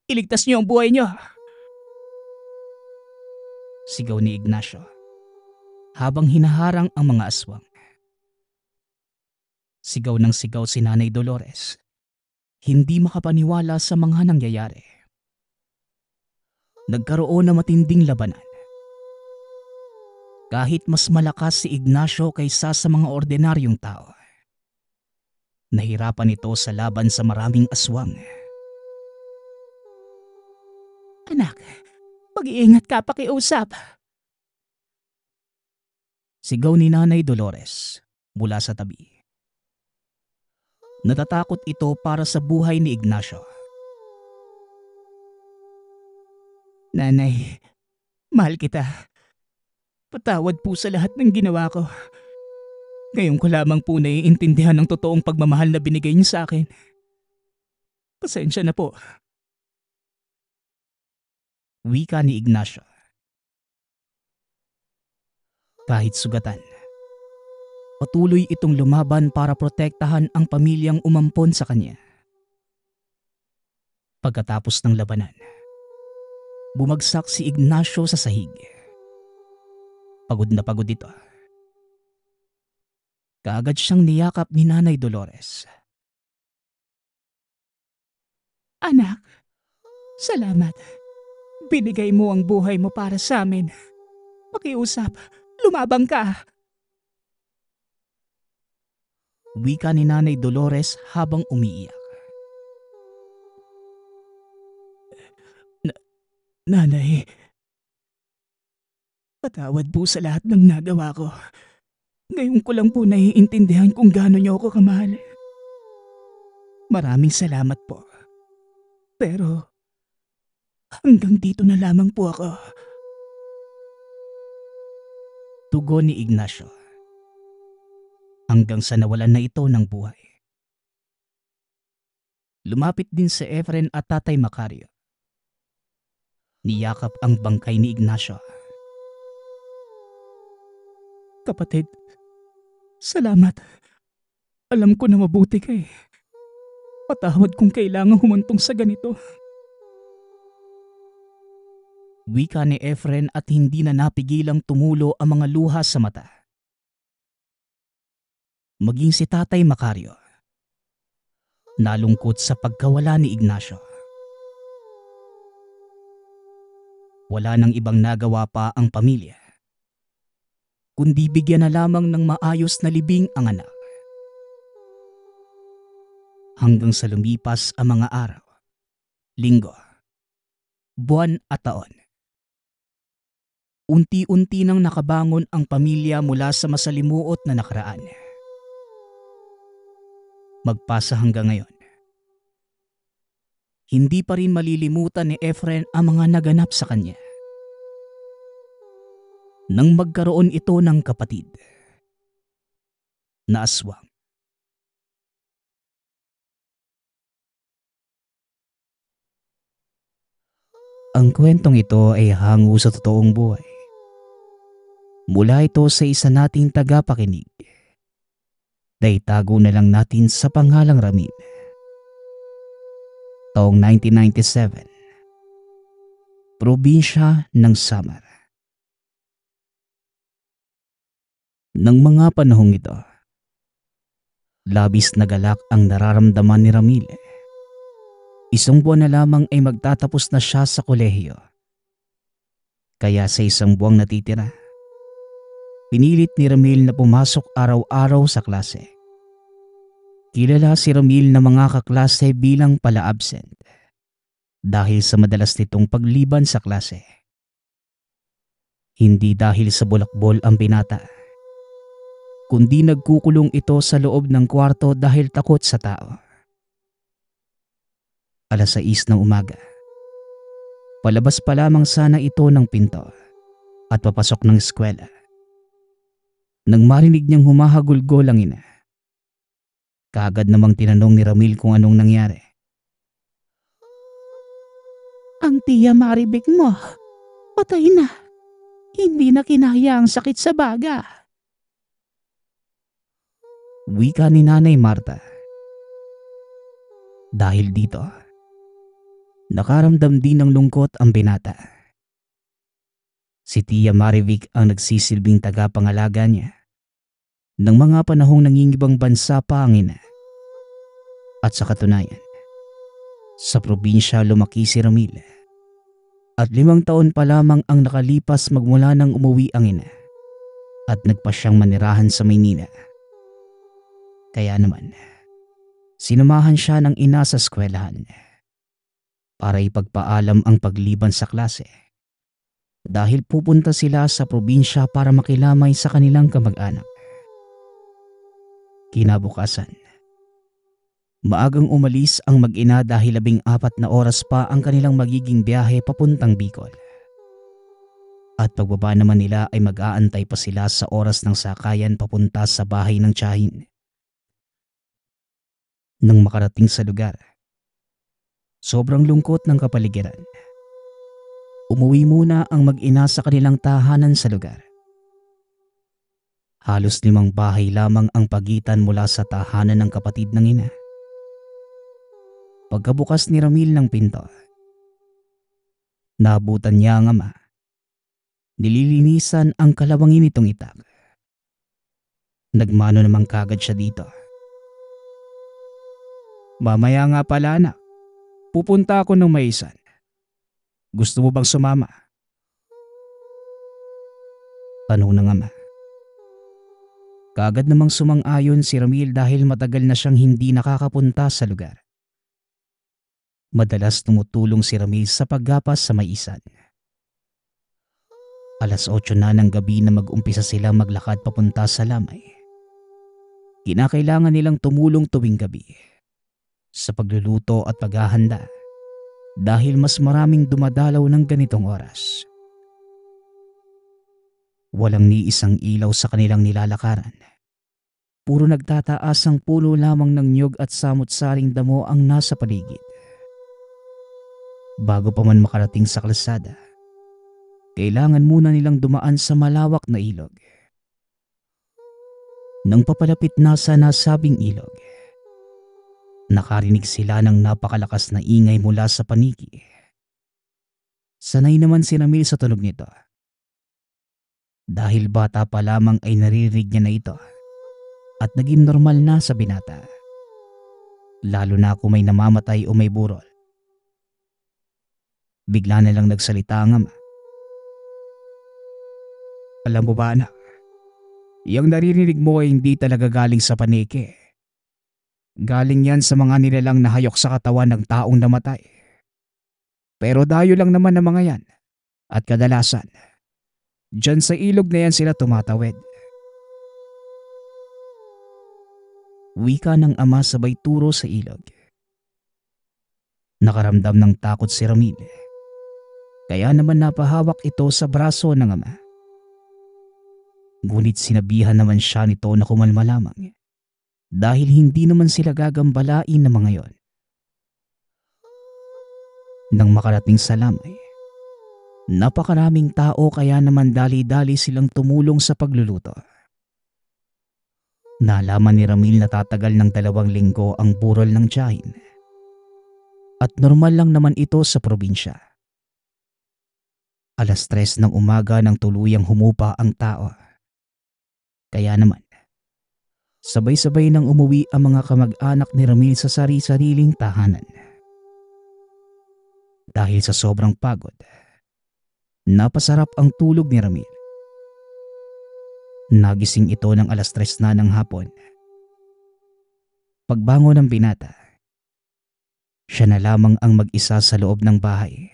iligtas niyo ang buhay niyo.
Sigaw ni Ignacio habang hinaharang ang mga aswang. Sigaw ng sigaw si Nanay Dolores. Hindi makapaniwala sa mga nangyayari. Nagkaroon na matinding labanan. Kahit mas malakas si Ignacio kaysa sa mga ordinaryong tao, nahirapan ito sa laban sa maraming aswang.
Anak, Mag-iingat ka pakiusap.
Sigaw ni Nanay Dolores mula sa tabi. Natatakot ito para sa buhay ni Ignacio.
Nanay, mahal kita. Patawad po sa lahat ng ginawa ko. Ngayon ko lamang po naiintindihan ang totoong pagmamahal na binigay niyo sa akin. Pasensya na po.
Wika ni Ignacio. Kahit sugatan, patuloy itong lumaban para protektahan ang pamilyang umampon sa kanya. Pagkatapos ng labanan, bumagsak si Ignacio sa sahig. Pagod na pagod ito. Kaagad siyang niyakap ni Nanay Dolores.
Anak, salamat. Binigay mo ang buhay mo para sa amin. Pakiusap, lumabang ka.
Wika ni Nanay Dolores habang umiiyak.
Nanay, patawad po sa lahat ng nagawa ko. Ngayon ko lang po naiintindihan kung gaano niyo ako kamahal. Maraming salamat po. Pero hanggang dito na lamang po ako.
Tugon ni Ignacio. Hanggang sa nawalan na ito ng buhay. Lumapit din si Efren at Tatay Macario. Niyakap ang bangkay ni Ignacio.
Kapatid, salamat. Alam ko na mabuti ka eh. Patawad kung kailangan humantong sa ganito.
Wika ni Efren at hindi na napigilang tumulo ang mga luha sa mata. Maging si Tatay Macario. Nalungkot sa pagkawala ni Ignacio. Wala nang ibang nagawa pa ang pamilya, kundi bigyan na lamang ng maayos na libing ang anak. Hanggang sa lumipas ang mga araw, linggo, buwan at taon. Unti-unti nang nakabangon ang pamilya mula sa masalimuot na nakaraan. Magpasa hanggang ngayon, hindi pa rin malilimutan ni Efren ang mga naganap sa kanya. Nang magkaroon ito ng kapatid na aswang. Ang kwentong ito ay hango sa totoong buhay. Mula ito sa isa nating tagapakinig. Daitago na lang natin sa panghalang Ramil. Taong 1997. Probinsya ng Samar. Nang mga panahong ito, labis na galak ang nararamdaman ni Ramil. Isang buwan na lamang ay magtatapos na siya sa kolehiyo. Kaya sa isang buwang natitira, pinilit ni Ramil na pumasok araw-araw sa klase. Kilala si Ramil na mga kaklase bilang pala-absent dahil sa madalas nitong pagliban sa klase. Hindi dahil sa bulakbol ang binata, kundi nagkukulong ito sa loob ng kwarto dahil takot sa tao. 6:00 ng umaga. Palabas pa lamang sana ito ng pinto at papasok ng eskwela. Nang marinig niyang humahagulgol ang ina, kaagad namang tinanong ni Ramil kung anong nangyari.
Ang tiya Maribek mo, patay na. Hindi na kinaya ang sakit sa baga.
Wika ni Nanay Marta. Dahil dito, nakaramdam din ng lungkot ang binata. Si Tia Marivic ang nagsisilbing tagapangalaga niya ng mga panahong nangingibang bansa pa ang ina. At sa katunayan, sa probinsya lumaki si Ramil at 5 taon pa lamang ang nakalipas magmula nang umuwi ang ina at nagpa siyang manirahan sa Maynila. Kaya naman, sinamahan siya ng ina sa eskwelahan para ipagpaalam ang pagliban sa klase dahil pupunta sila sa probinsya para makilamay sa kanilang kamag-anak. Kinabukasan, maagang umalis ang mag-ina dahil 14 na oras pa ang kanilang magiging biyahe papuntang Bicol. At pagbaba naman nila ay mag-aantay pa sila sa oras ng sakayan papunta sa bahay ng tiyahin. Nang makarating sa lugar, sobrang lungkot ng kapaligiran. Umuwi muna ang mag-ina sa kanilang tahanan sa lugar. Halos 5 bahay lamang ang pagitan mula sa tahanan ng kapatid ng ina. Pagkabukas ni Ramil ng pinto, naabutan niya ang ama. Nililinisan ang kalawangin nitong itak. Nagmano naman kagad siya dito.
Mamaya nga pala anak, pupunta ako ng maisan. Gusto mo bang sumama?
Tanong ng ama. Kaagad namang sumang-ayon si Ramil dahil matagal na siyang hindi nakakapunta sa lugar. Madalas tumutulong si Ramil sa paggapas sa maisan. 8:00 na ng gabi na mag-umpisa sila maglakad papunta sa lamay. Kinakailangan nilang tumulong tuwing gabi sa pagluluto at paghahanda dahil mas maraming dumadalaw ng ganitong oras. Walang ni isang ilaw sa kanilang nilalakaran. Puro nagtataas ang puno lamang ng niyog at samut-saring damo ang nasa paligid. Bago pa man makarating sa kalsada, kailangan muna nilang dumaan sa malawak na ilog. Nang papalapit na sa nasabing ilog, nakarinig sila ng napakalakas na ingay mula sa paniki. Sanay naman si Ramil sa tunog nito. Dahil bata pa lamang ay naririnig niya na ito at naging normal na sa binata. Lalo na kung may namamatay o may burol. Bigla na lang nagsalita ang ama.
Alam mo ba anak, yung naririnig mo ay hindi talaga galing sa paniki. Galing yan sa mga nilalang nahayok sa katawan ng taong namatay. Pero dayo lang naman ng mga yan at kadalasan, dyan sa ilog na yan sila tumatawid.
Wika ng ama sabay turo sa ilog. Nakaramdam ng takot si Ramil. Kaya naman napahawak ito sa braso ng ama. Ngunit sinabihan naman siya nito na kumalma lamang dahil hindi naman sila gagambalain ng mga yon. Nang makarating sa lamay, napakaraming tao kaya naman dali-dali silang tumulong sa pagluluto. Nalaman ni Ramil na tatagal ng 2 linggo ang burol ng tiyahin. At normal lang naman ito sa probinsya. 3:00 ng umaga nang tuluyang humupa ang tao. Kaya naman, sabay-sabay nang umuwi ang mga kamag-anak ni Ramil sa sari-sariling tahanan. Dahil sa sobrang pagod, napasarap ang tulog ni Ramil. Nagising ito ng 3:00 na ng hapon. Pagbangon ng binata, siya na lamang ang mag-isa sa loob ng bahay.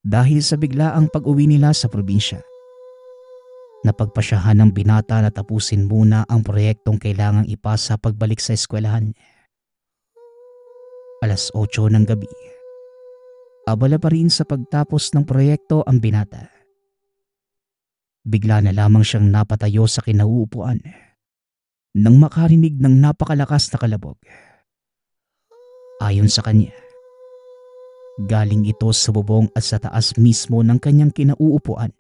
Dahil sa biglaang pag-uwi nila sa probinsya, napagpasyahan ng binata na tapusin muna ang proyektong kailangang ipasa pagbalik sa eskwelahan. 8:00 ng gabi. Abala pa rin sa pagtapos ng proyekto ang binata. Bigla na lamang siyang napatayo sa kinauupuan nang makarinig ng napakalakas na kalabog. Ayon sa kanya, galing ito sa bubong at sa taas mismo ng kanyang kinauupuan.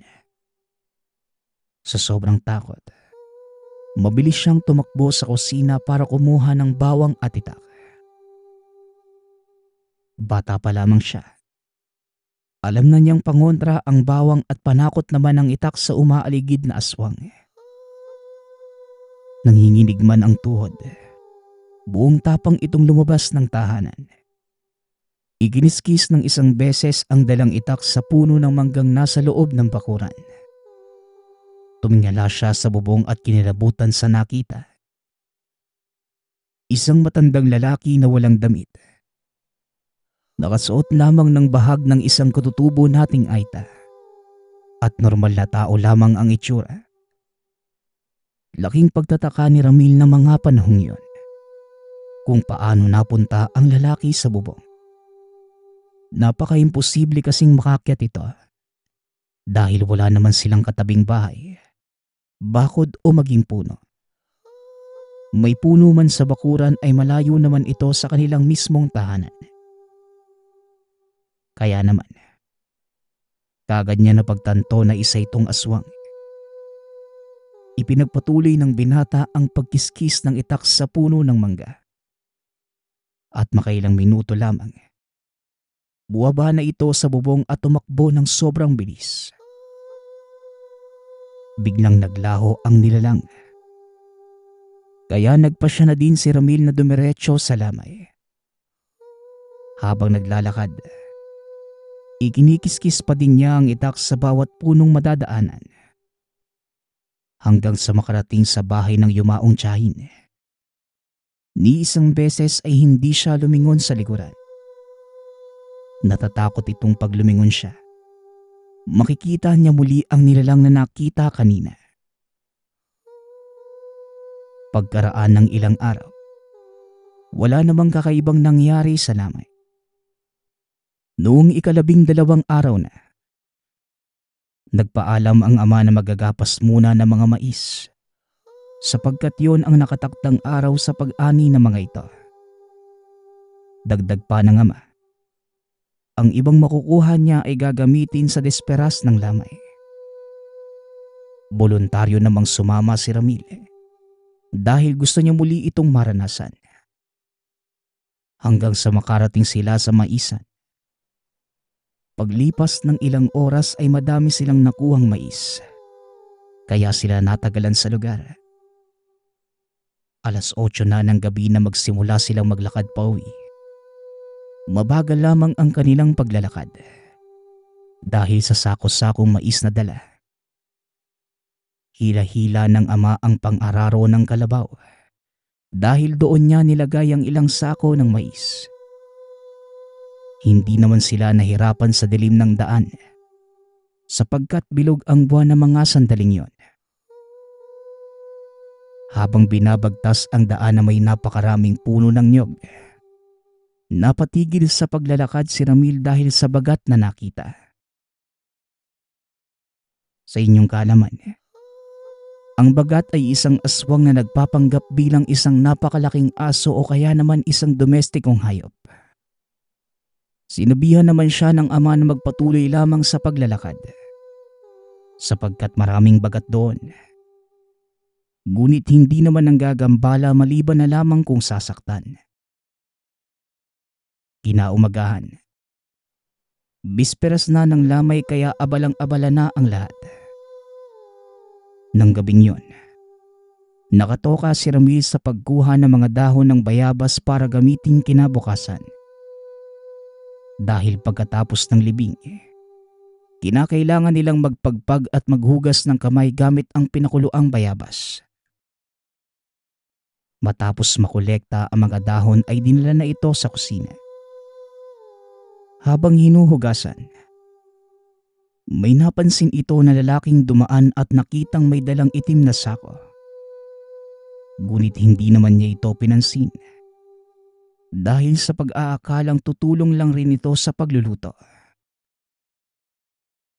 Sa sobrang takot, mabilis siyang tumakbo sa kusina para kumuha ng bawang at itak. Bata pa lamang siya. Alam na niyang pangontra ang bawang at panakot naman ang itak sa umaaligid na aswang. Nanginginig man ang tuhod, buong tapang itong lumabas ng tahanan. Iginiskis ng isang beses ang dalang itak sa puno ng manggang nasa loob ng bakuran. Tumingala siya sa bubong at kinilabutan sa nakita. Isang matandang lalaki na walang damit. Nakasuot lamang ng bahag ng isang katutubo nating aita. at normal na tao lamang ang itsura. Laking pagtataka ni Ramil na mga panahong yun kung paano napunta ang lalaki sa bubong. Napaka-imposible kasing makakyat ito dahil wala naman silang katabing bahay, bakod o maging puno. May puno man sa bakuran ay malayo naman ito sa kanilang mismong tahanan. Kaya naman, kagad niya napagtanto na isa itong aswang. Ipinagpatuloy ng binata ang pagkiskis ng itak sa puno ng mangga. At makailang minuto lamang, buwaba na ito sa bubong at tumakbo ng sobrang bilis. Biglang naglaho ang nilalang. Kaya nagpasya na din si Ramil na dumiretso sa lamay. Habang naglalakad, ikinikiskis pa din niya ang itak sa bawat punong madadaanan. Hanggang sa makarating sa bahay ng yumaong tiyahin. Ni isang beses ay hindi siya lumingon sa likuran. Natatakot itong pag lumingon siya, makikita niya muli ang nilalang na nakita kanina. Pagkaraan ng ilang araw, wala namang kakaibang nangyari sa lamay. Noong 12 araw na, nagpaalam ang ama na magagapas muna ng mga mais sapagkat yon ang nakataktang araw sa pag-ani ng mga ito. Dagdag pa ng ama, ang ibang makukuha niya ay gagamitin sa desperas ng lamay. Voluntaryo namang sumama si Ramil dahil gusto niya muli itong maranasan. Hanggang sa makarating sila sa maisan. Paglipas ng ilang oras ay madami silang nakuhang mais. Kaya sila natagalan sa lugar. 8:00 na ng gabi na magsimula silang maglakad pauwi. Mabagal lamang ang kanilang paglalakad dahil sa sako-sakong mais na dala. Hila-hila ng ama ang pang-araro ng kalabaw dahil doon niya nilagay ang ilang sako ng mais. Hindi naman sila nahirapan sa dilim ng daan sapagkat bilog ang buwan ng mga sandaling yon. Habang binabagtas ang daan na may napakaraming puno ng niyog, napatigil sa paglalakad si Ramil dahil sa bagat na nakita. Sa inyong kaalaman, ang bagat ay isang aswang na nagpapanggap bilang isang napakalaking aso o kaya naman isang domestikong hayop. Sinabihan naman siya ng ama na magpatuloy lamang sa paglalakad sapagkat maraming bagat doon. Ngunit hindi naman nanggagambala maliban na lamang kung sasaktan. Kinaumagahan. Bisperas na ng lamay kaya abalang-abala na ang lahat. Nang gabing yon, nakatoka si Ramil sa pagkuha ng mga dahon ng bayabas para gamitin kinabukasan. Dahil pagkatapos ng libing, kinakailangan nilang magpagpag at maghugas ng kamay gamit ang pinakuluang bayabas. Matapos makolekta ang mga dahon ay dinala na ito sa kusina. Habang hinuhugasan, may napansin ito na lalaking dumaan at nakitang may dalang itim na sako. Ngunit hindi naman niya ito pinansin dahil sa pag-aakalang tutulong lang rin ito sa pagluluto.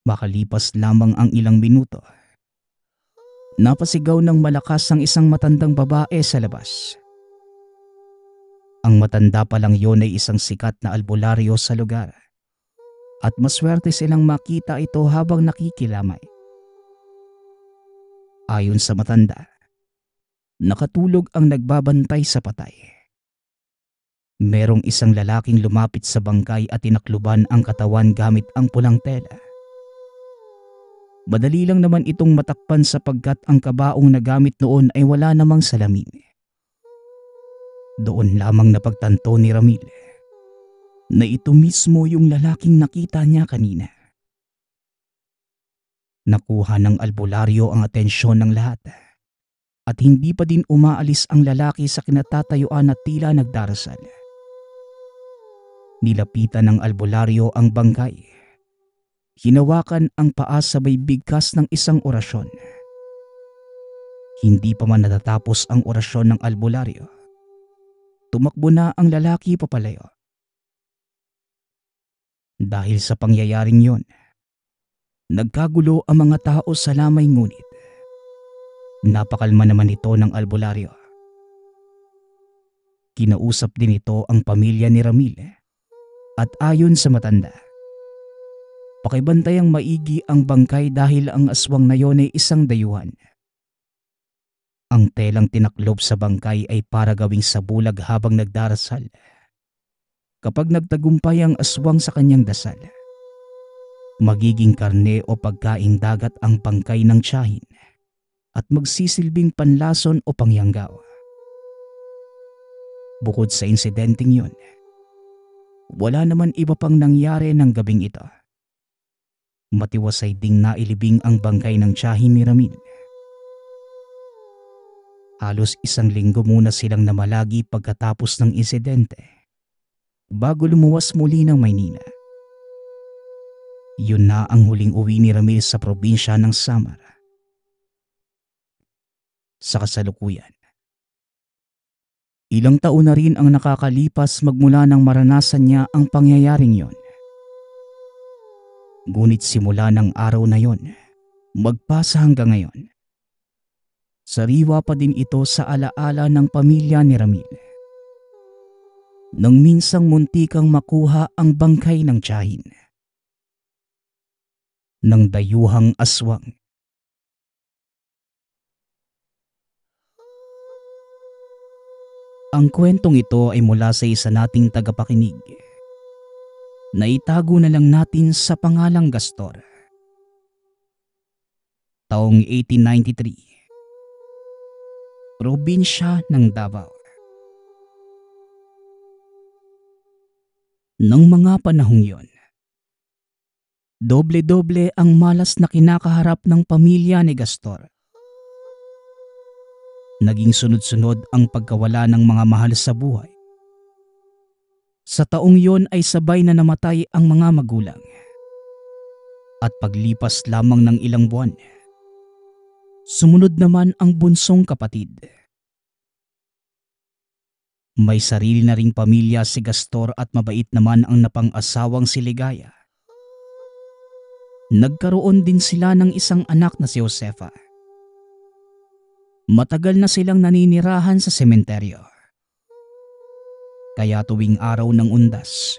Makalipas lamang ang ilang minuto, napasigaw ng malakas ang isang matandang babae sa labas. Ang matanda pa lang yon ay isang sikat na albularyo sa lugar at maswerte silang makita ito habang nakikilamay. Ayon sa matanda, nakatulog ang nagbabantay sa patay. Merong isang lalaking lumapit sa bangkay at tinakluban ang katawan gamit ang pulang tela. Madali lang naman itong matakpan sapagkat ang kabaong na gamit noon ay wala namang salamin. Doon lamang napagtanto ni Ramil na ito mismo yung lalaking nakita niya kanina. Nakuha ng albularyo ang atensyon ng lahat at hindi pa din umaalis ang lalaki sa kinatatayuan at tila nagdarasal. Nilapitan ng albularyo ang bangkay Hinawakan ang paa sabay bigkas ng isang orasyon. Hindi pa man natatapos ang orasyon ng albularyo, tumakbo na ang lalaki papalayo. Dahil sa pangyayaring yon, nagkagulo ang mga tao sa lamay ngunit napakalma naman ito ng albularyo. Kinausap din ito ang pamilya ni Ramil at ayon sa matanda, pakibantayang maigi ang bangkay dahil ang aswang na yon ay isang dayuhan. Ang telang tinaklob sa bangkay ay para gawing sabulag habang nagdarasal. Kapag nagtagumpay ang aswang sa kanyang dasal, magiging karne o pagkaing dagat ang bangkay ng tiyahin at magsisilbing panlason o pangyanggaw. Bukod sa insidenteng yon, wala naman iba pang nangyari ng gabing ito. Matiwasay ding nailibing ang bangkay ng tiyahin ni Ramil. Halos 1 linggo muna silang namalagi pagkatapos ng insidente bago lumuwas muli ng Maynila. Yun na ang huling uwi ni Ramil sa probinsya ng Samar. Sa kasalukuyan, ilang taon na rin ang nakakalipas magmula nang maranasan niya ang pangyayaring yon. Ngunit simula ng araw na yon, magpasa hanggang ngayon, sariwa pa din ito sa alaala ng pamilya ni Ramil. Nang minsang muntikang makuha ang bangkay ng tiyahin ng dayuhang aswang. Ang kwentong ito ay mula sa isa nating tagapakinig. Naitago na lang natin sa pangalang Gastor. Taong 1893. Probinsya ng Davao. Nang mga panahong yon, doble-doble ang malas na kinakaharap ng pamilya ni Gastor. Naging sunod-sunod ang pagkawala ng mga mahal sa buhay. Sa taong yon ay sabay na namatay ang mga magulang. At paglipas lamang ng ilang buwan, sumunod naman ang bunsong kapatid. May sarili na ring pamilya si Gastor at mabait naman ang napang-asawang si Ligaya. Nagkaroon din sila ng isang anak na si Josefa. Matagal na silang naninirahan sa sementeryo. Kaya tuwing araw ng undas,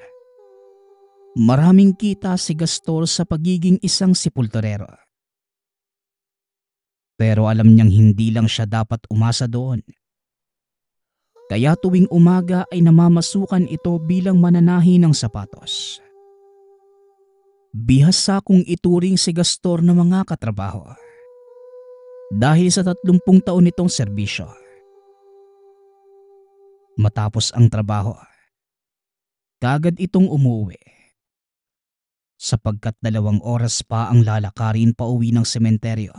maraming kita si Gastor sa pagiging isang sepulturero. Pero alam niyang hindi lang siya dapat umasa doon. Kaya tuwing umaga ay namamasukan ito bilang mananahi ng sapatos. Bihasa kong ituring si Gastor na mga katrabaho. Dahil sa 30 taon nitong serbisyo. Matapos ang trabaho, kagad itong umuwi. Sapagkat 2 oras pa ang lalakarin pauwi ng sementeryo.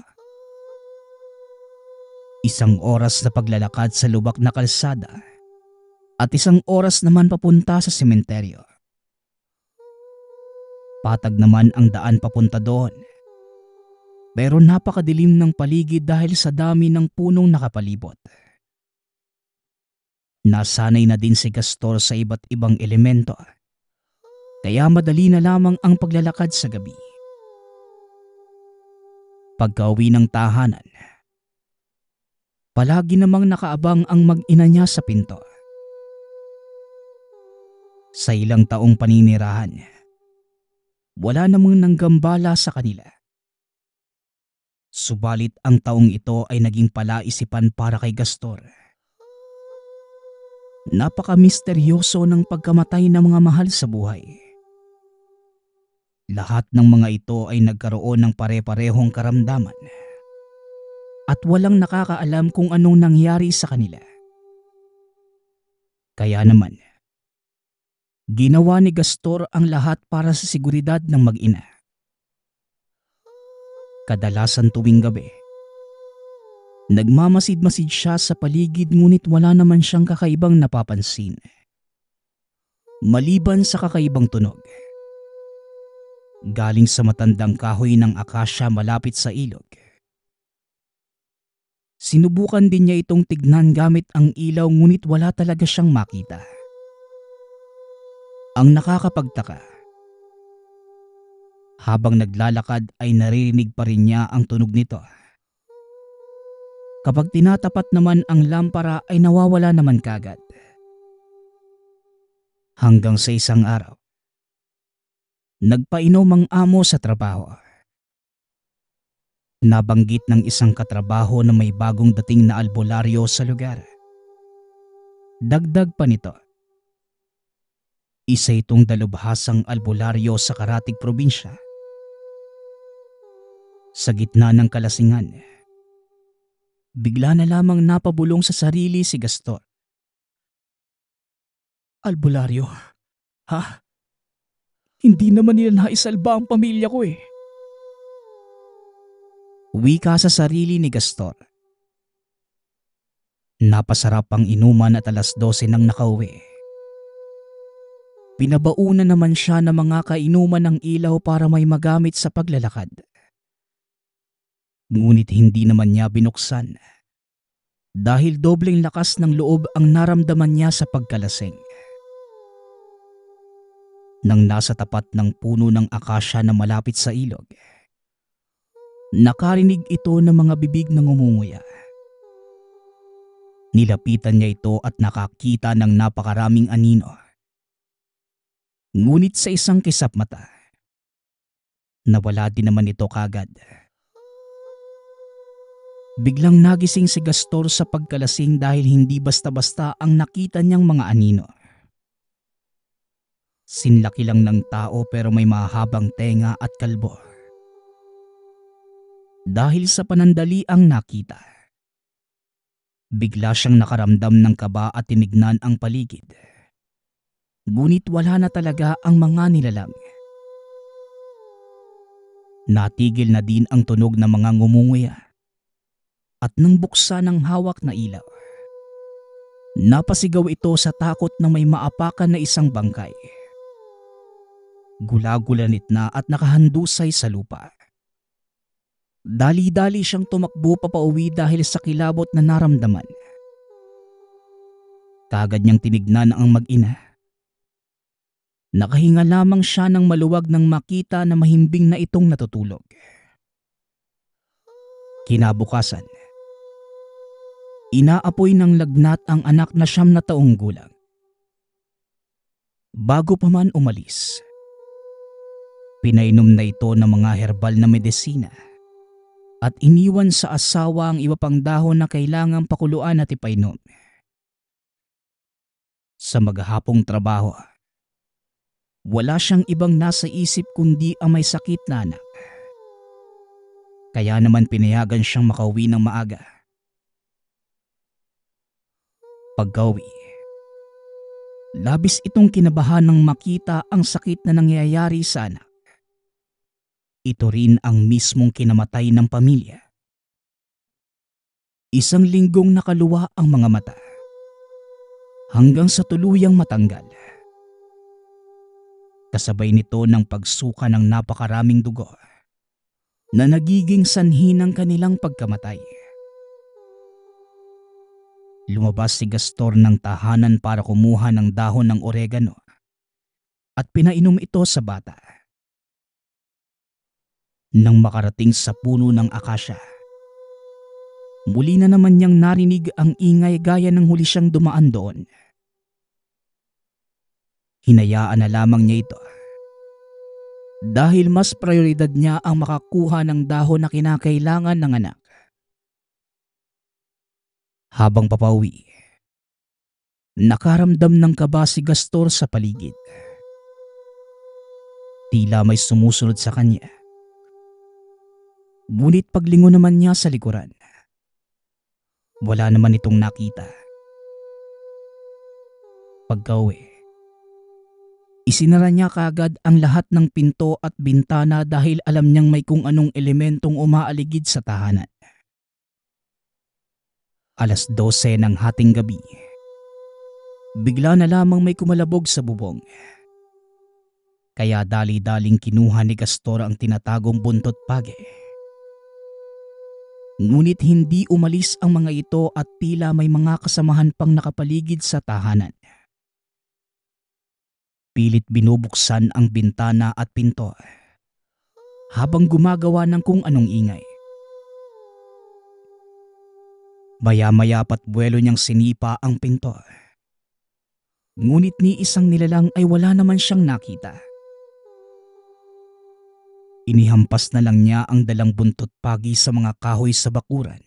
1 oras na paglalakad sa lubak na kalsada at 1 oras naman papunta sa sementeryo. Patag naman ang daan papunta doon. Pero napakadilim ng paligid dahil sa dami ng punong nakapalibot. Nasanay na din si Gastor sa iba't ibang elemento. Kaya madali na lamang ang paglalakad sa gabi. Pagka-uwi ng tahanan, palagi namang nakaabang ang mag-ina niya sa pinto. Sa ilang taong paninirahan, wala namang nanggambala sa kanila. Subalit ang taong ito ay naging palaisipan para kay Gastor. Napaka-misteryoso ng pagkamatay ng mga mahal sa buhay. Lahat ng mga ito ay nagkaroon ng pare-parehong karamdaman. At walang nakakaalam kung anong nangyari sa kanila. Kaya naman, ginawa ni Gastor ang lahat para sa seguridad ng mag-ina. Kadalasan tuwing gabi, nagmamasid-masid siya sa paligid ngunit wala naman siyang kakaibang napapansin. Maliban sa kakaibang tunog. galing sa matandang kahoy ng akasya malapit sa ilog. Sinubukan din niya itong tignan gamit ang ilaw ngunit wala talaga siyang makita. Ang nakakapagtaka, habang naglalakad ay naririnig pa rin niya ang tunog nito. Kapag tinatapat naman ang lampara ay nawawala naman kagad. Hanggang sa isang araw, nagpainom ang amo sa trabaho. Nabanggit ng isang katrabaho na may bagong dating na albularyo sa lugar. Dagdag pa nito, isa itong dalubhasang albularyo sa karatig probinsya. Sa gitna ng kalasingan, bigla na lamang napabulong sa sarili si Gaston.
Albularyo? Ha? Hindi naman nila naisalba ang pamilya ko eh.
Wika sa sarili ni Gaston. Napasarap ang inuman at 12:00 nang nakauwi. Pinabaunan naman siya ng mga kainuman ng ilaw para may magamit sa paglalakad. Ngunit hindi naman niya binuksan dahil dobleng lakas ng loob ang naramdaman niya sa pagkalasing. Nang nasa tapat ng puno ng akasya na malapit sa ilog, nakarinig ito ng mga bibig na ngumunguya. Nilapitan niya ito at nakakita ng napakaraming anino. Ngunit sa isang kisap mata, nawala din naman ito kagad. Biglang nagising si Gaston sa pagkalasing dahil hindi basta-basta ang nakita niyang mga anino. Sinlaki lang ng tao pero may mahabang tenga at kalbo. Dahil sa panandali ang nakita, bigla siyang nakaramdam ng kaba at tinignan ang paligid. Ngunit wala na talaga ang mga nilalang. Natigil na din ang tunog ng mga ngumunguya. At nang buksan ang hawak na ilaw, napasigaw ito sa takot na may maapakan na isang bangkay. Gulagulanit na at nakahandusay sa lupa. Dali-dali siyang tumakbo papauwi dahil sa kilabot na naramdaman. Kagad niyang tinignan ang mag-ina. Nakahinga lamang siya ng maluwag nang makita na mahimbing na itong natutulog. Kinabukasan, inaapoy ng lagnat ang anak na 9 na taong gulang. Bago pa man umalis, pinainom na ito ng mga herbal na medisina at iniwan sa asawa ang iba pang dahon na kailangang pakuluan at ipainom. Sa maghapong trabaho, wala siyang ibang nasa isip kundi ang may sakit na anak. Kaya naman pinayagan siyang makauwi ng maaga. Pagka-uwi, labis itong kinabahan nang makita ang sakit na nangyayari sa anak. Ito rin ang mismong kinamatay ng pamilya. 1 linggong nakaluwa ang mga mata, hanggang sa tuluyang matanggal. Kasabay nito ng pagsuka ng napakaraming dugo na nagiging sanhi ng kanilang pagkamatay. Lumabas si Gaston ng tahanan para kumuha ng dahon ng oregano at pinainom ito sa bata. Nang makarating sa puno ng akasya, muli na naman niyang narinig ang ingay gaya ng huli siyang dumaan doon. Hinayaan na lamang niya ito dahil mas prioridad niya ang makakuha ng dahon na kinakailangan ng anak. Habang papauwi, nakaramdam ng kaba si Gaston sa paligid. Tila may sumusunod sa kanya. Ngunit paglingon naman niya sa likuran, wala naman itong nakita. Pagka-uwi, isinara niya kaagad ang lahat ng pinto at bintana dahil alam niyang may kung anong elementong umaaligid sa tahanan. 12:00 ng hating gabi, bigla na lamang may kumalabog sa bubong. Kaya dali-daling kinuha ni Gastor ang tinatagong buntot pagi. Ngunit hindi umalis ang mga ito at tila may mga kasamahan pang nakapaligid sa tahanan. Pilit binubuksan ang bintana at pinto habang gumagawa ng kung anong ingay. Maya-maya pat buwelo niyang sinipa ang pinto. Ngunit ni isang nilalang ay wala naman siyang nakita. Inihampas na lang niya ang dalang buntot pagi sa mga kahoy sa bakuran.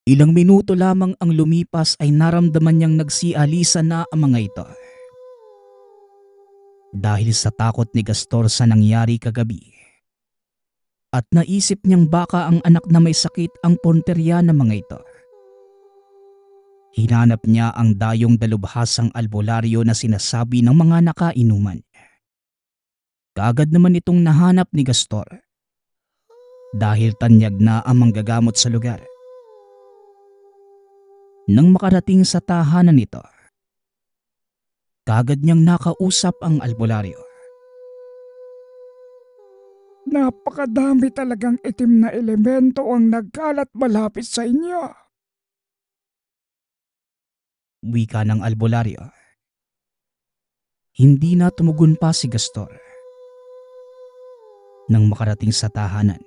Ilang minuto lamang ang lumipas ay naramdaman niyang nagsialisa na ang mga ito. Dahil sa takot ni Gastor sa nangyari kagabi. At naisip niyang baka ang anak na may sakit ang punteriya ng mga ito. Hinanap niya ang dayong dalubhasang albularyo na sinasabi ng mga nakainuman. Kaagad naman itong nahanap ni Gastor. Dahil tanyag na ang manggagamot sa lugar. Nang makarating sa tahanan nito, kaagad niyang nakausap ang albularyo.
Napakadami talagang itim na elemento ang nagkalat malapit sa inyo.
Wika ng albularyo. Hindi na tumugon pa si Gastor. Nang makarating sa tahanan,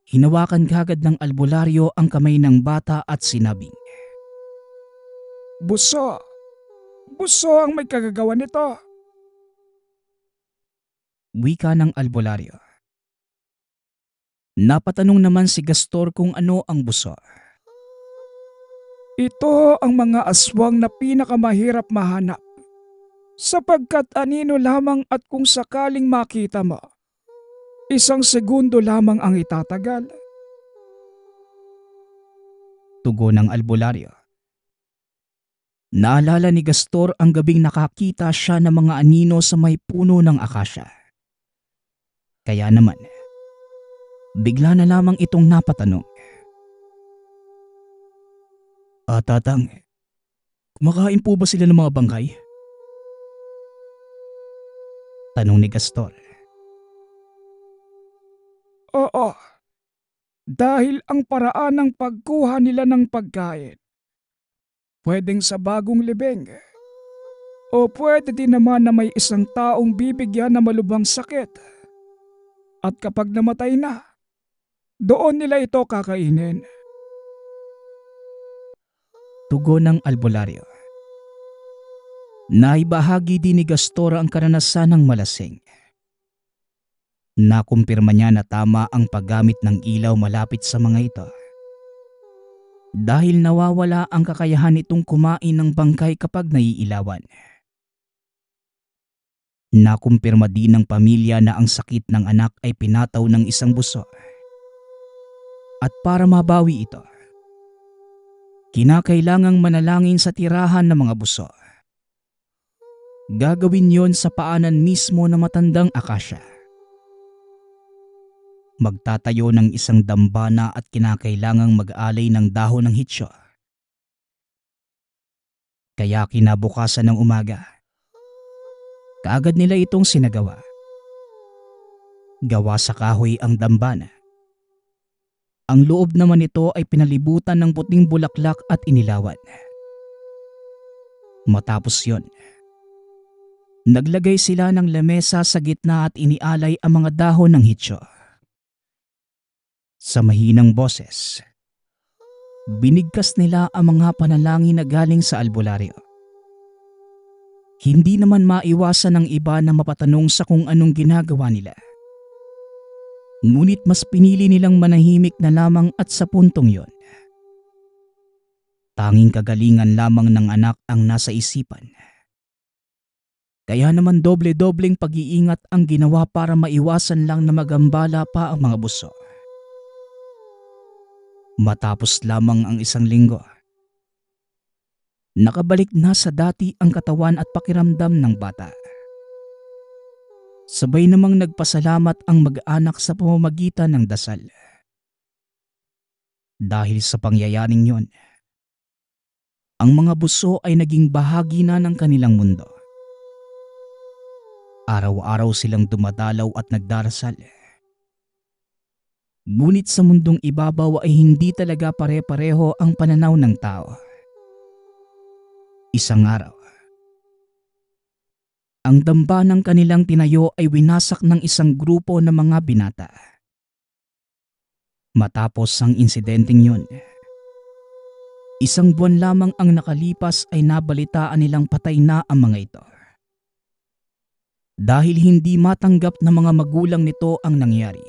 hinawakan kagad ng albularyo ang kamay ng bata at sinabing,
Buso! Buso ang may kagagawa nito.
Wika ng albularyo. Napatanong naman si Gastor kung ano ang buso.
Ito ang mga aswang na pinakamahirap mahanap. Sapagkat anino lamang at kung sakaling makita mo, 1 segundo lamang ang itatagal.
Tugon ng albularyo. Naalala ni Gastor ang gabing nakakita siya ng mga anino sa may puno ng akasya. Kaya naman, bigla na lamang itong napatanong. Tatang, kumakain po ba sila ng mga bangkay? Tanong ni Gastor.
Oo, dahil ang paraan ng pagkuha nila ng pagkain, pwedeng sa bagong libing, o pwede din naman na may isang taong bibigyan na malubhang sakit. At kapag namatay na, doon nila ito kakainin.
Tugon ng albularyo. Naibahagi din ni Gastor ang karanasan ng malasing. Nakumpirma niya na tama ang paggamit ng ilaw malapit sa mga ito. Dahil nawawala ang kakayahan nitong kumain ng bangkay kapag naiilawan. Nakumpirma din ng pamilya na ang sakit ng anak ay pinataw ng isang buso. At para mabawi ito, kinakailangang manalangin sa tirahan ng mga buso. Gagawin yon sa paanan mismo na matandang akasya. Magtatayo ng isang dambana at kinakailangang mag-alay ng dahon ng hitsyo. Kaya kinabukasan ng umaga, kaagad nila itong sinagawa. Gawa sa kahoy ang dambana. Ang loob naman nito ay pinalibutan ng puting bulaklak at inilawan. Matapos yon, naglagay sila ng lamesa sa gitna at inialay ang mga dahon ng hitsyo. Sa mahinang boses, binigkas nila ang mga panalangin na galing sa albularyo. Hindi naman maiwasan ng iba na mapatanong sa kung anong ginagawa nila. Ngunit mas pinili nilang manahimik na lamang at sa puntong yon. Tanging kagalingan lamang ng anak ang nasa isipan. Kaya naman doble-dobleng pag-iingat ang ginawa para maiwasan lang na magambala pa ang mga buso. Matapos lamang ang 1 linggo, nakabalik na sa dati ang katawan at pakiramdam ng bata. Sabay namang nagpasalamat ang mag-anak sa pamamagitan ng dasal. Dahil sa pangyayaring yon, ang mga buso ay naging bahagi na ng kanilang mundo. Araw-araw silang dumadalaw at nagdarasal. Ngunit sa mundong ibabaw ay hindi talaga pare-pareho ang pananaw ng tao. Isang araw, ang dambanang kanilang tinayo ay winasak ng isang grupo ng mga binata. Matapos ang insidenteng yun, isang buwan lamang ang nakalipas ay nabalitaan nilang patay na ang mga ito. Dahil hindi matanggap ng mga magulang nito ang nangyari,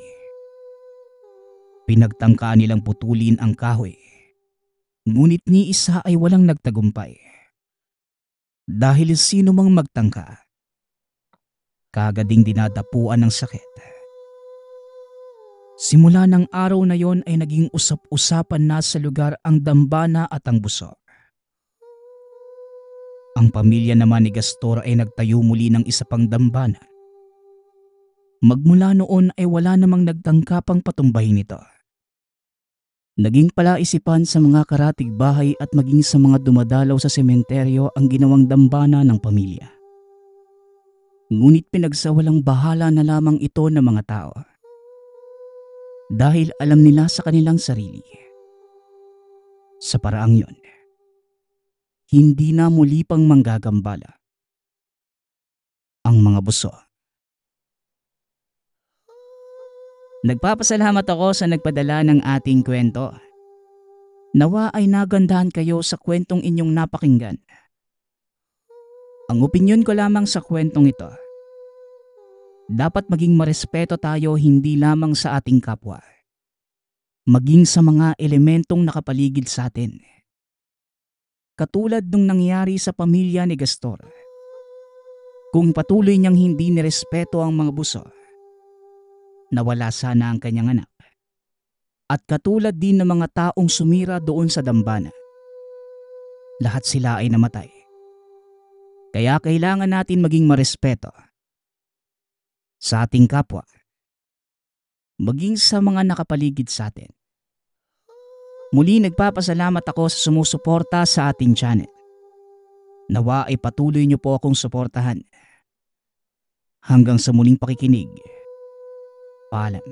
pinagtangkaan nilang putulin ang kahoy. Ngunit ni isa ay walang nagtagumpay. Dahil sino mang magtangka, kagading dinadapuan ng sakit. Simula ng araw na yon ay naging usap-usapan na sa lugar ang dambana at ang buso. Ang pamilya naman ni Gastor ay nagtayo muli ng isa pang dambana. Magmula noon ay wala namang nagtangkapang patumbahin ito. Naging palaisipan sa mga karatig bahay at maging sa mga dumadalaw sa sementeryo ang ginawang dambana ng pamilya. Ngunit pinagsawalang bahala na lamang ito ng mga tao. Dahil alam nila sa kanilang sarili. Sa paraang yon, hindi na muli pang manggagambala ang mga buso. Nagpapasalamat ako sa nagpadala ng ating kwento. Nawa ay nagandahan kayo sa kwentong inyong napakinggan. Ang opinyon ko lamang sa kwentong ito, dapat maging marespeto tayo hindi lamang sa ating kapwa, maging sa mga elementong nakapaligid sa atin. Katulad nung nangyari sa pamilya ni Gastor. Kung patuloy niyang hindi nirespeto ang mga buso, nawala sana ang kanyang anak. At katulad din ng mga taong sumira doon sa dambana, lahat sila ay namatay. Kaya kailangan natin maging marespeto sa ating kapwa, maging sa mga nakapaligid sa atin. Muli nagpapasalamat ako sa sumusuporta sa ating channel. Nawa ay patuloy niyo po akong suportahan. Hanggang sa muling pakikinig. Paalam.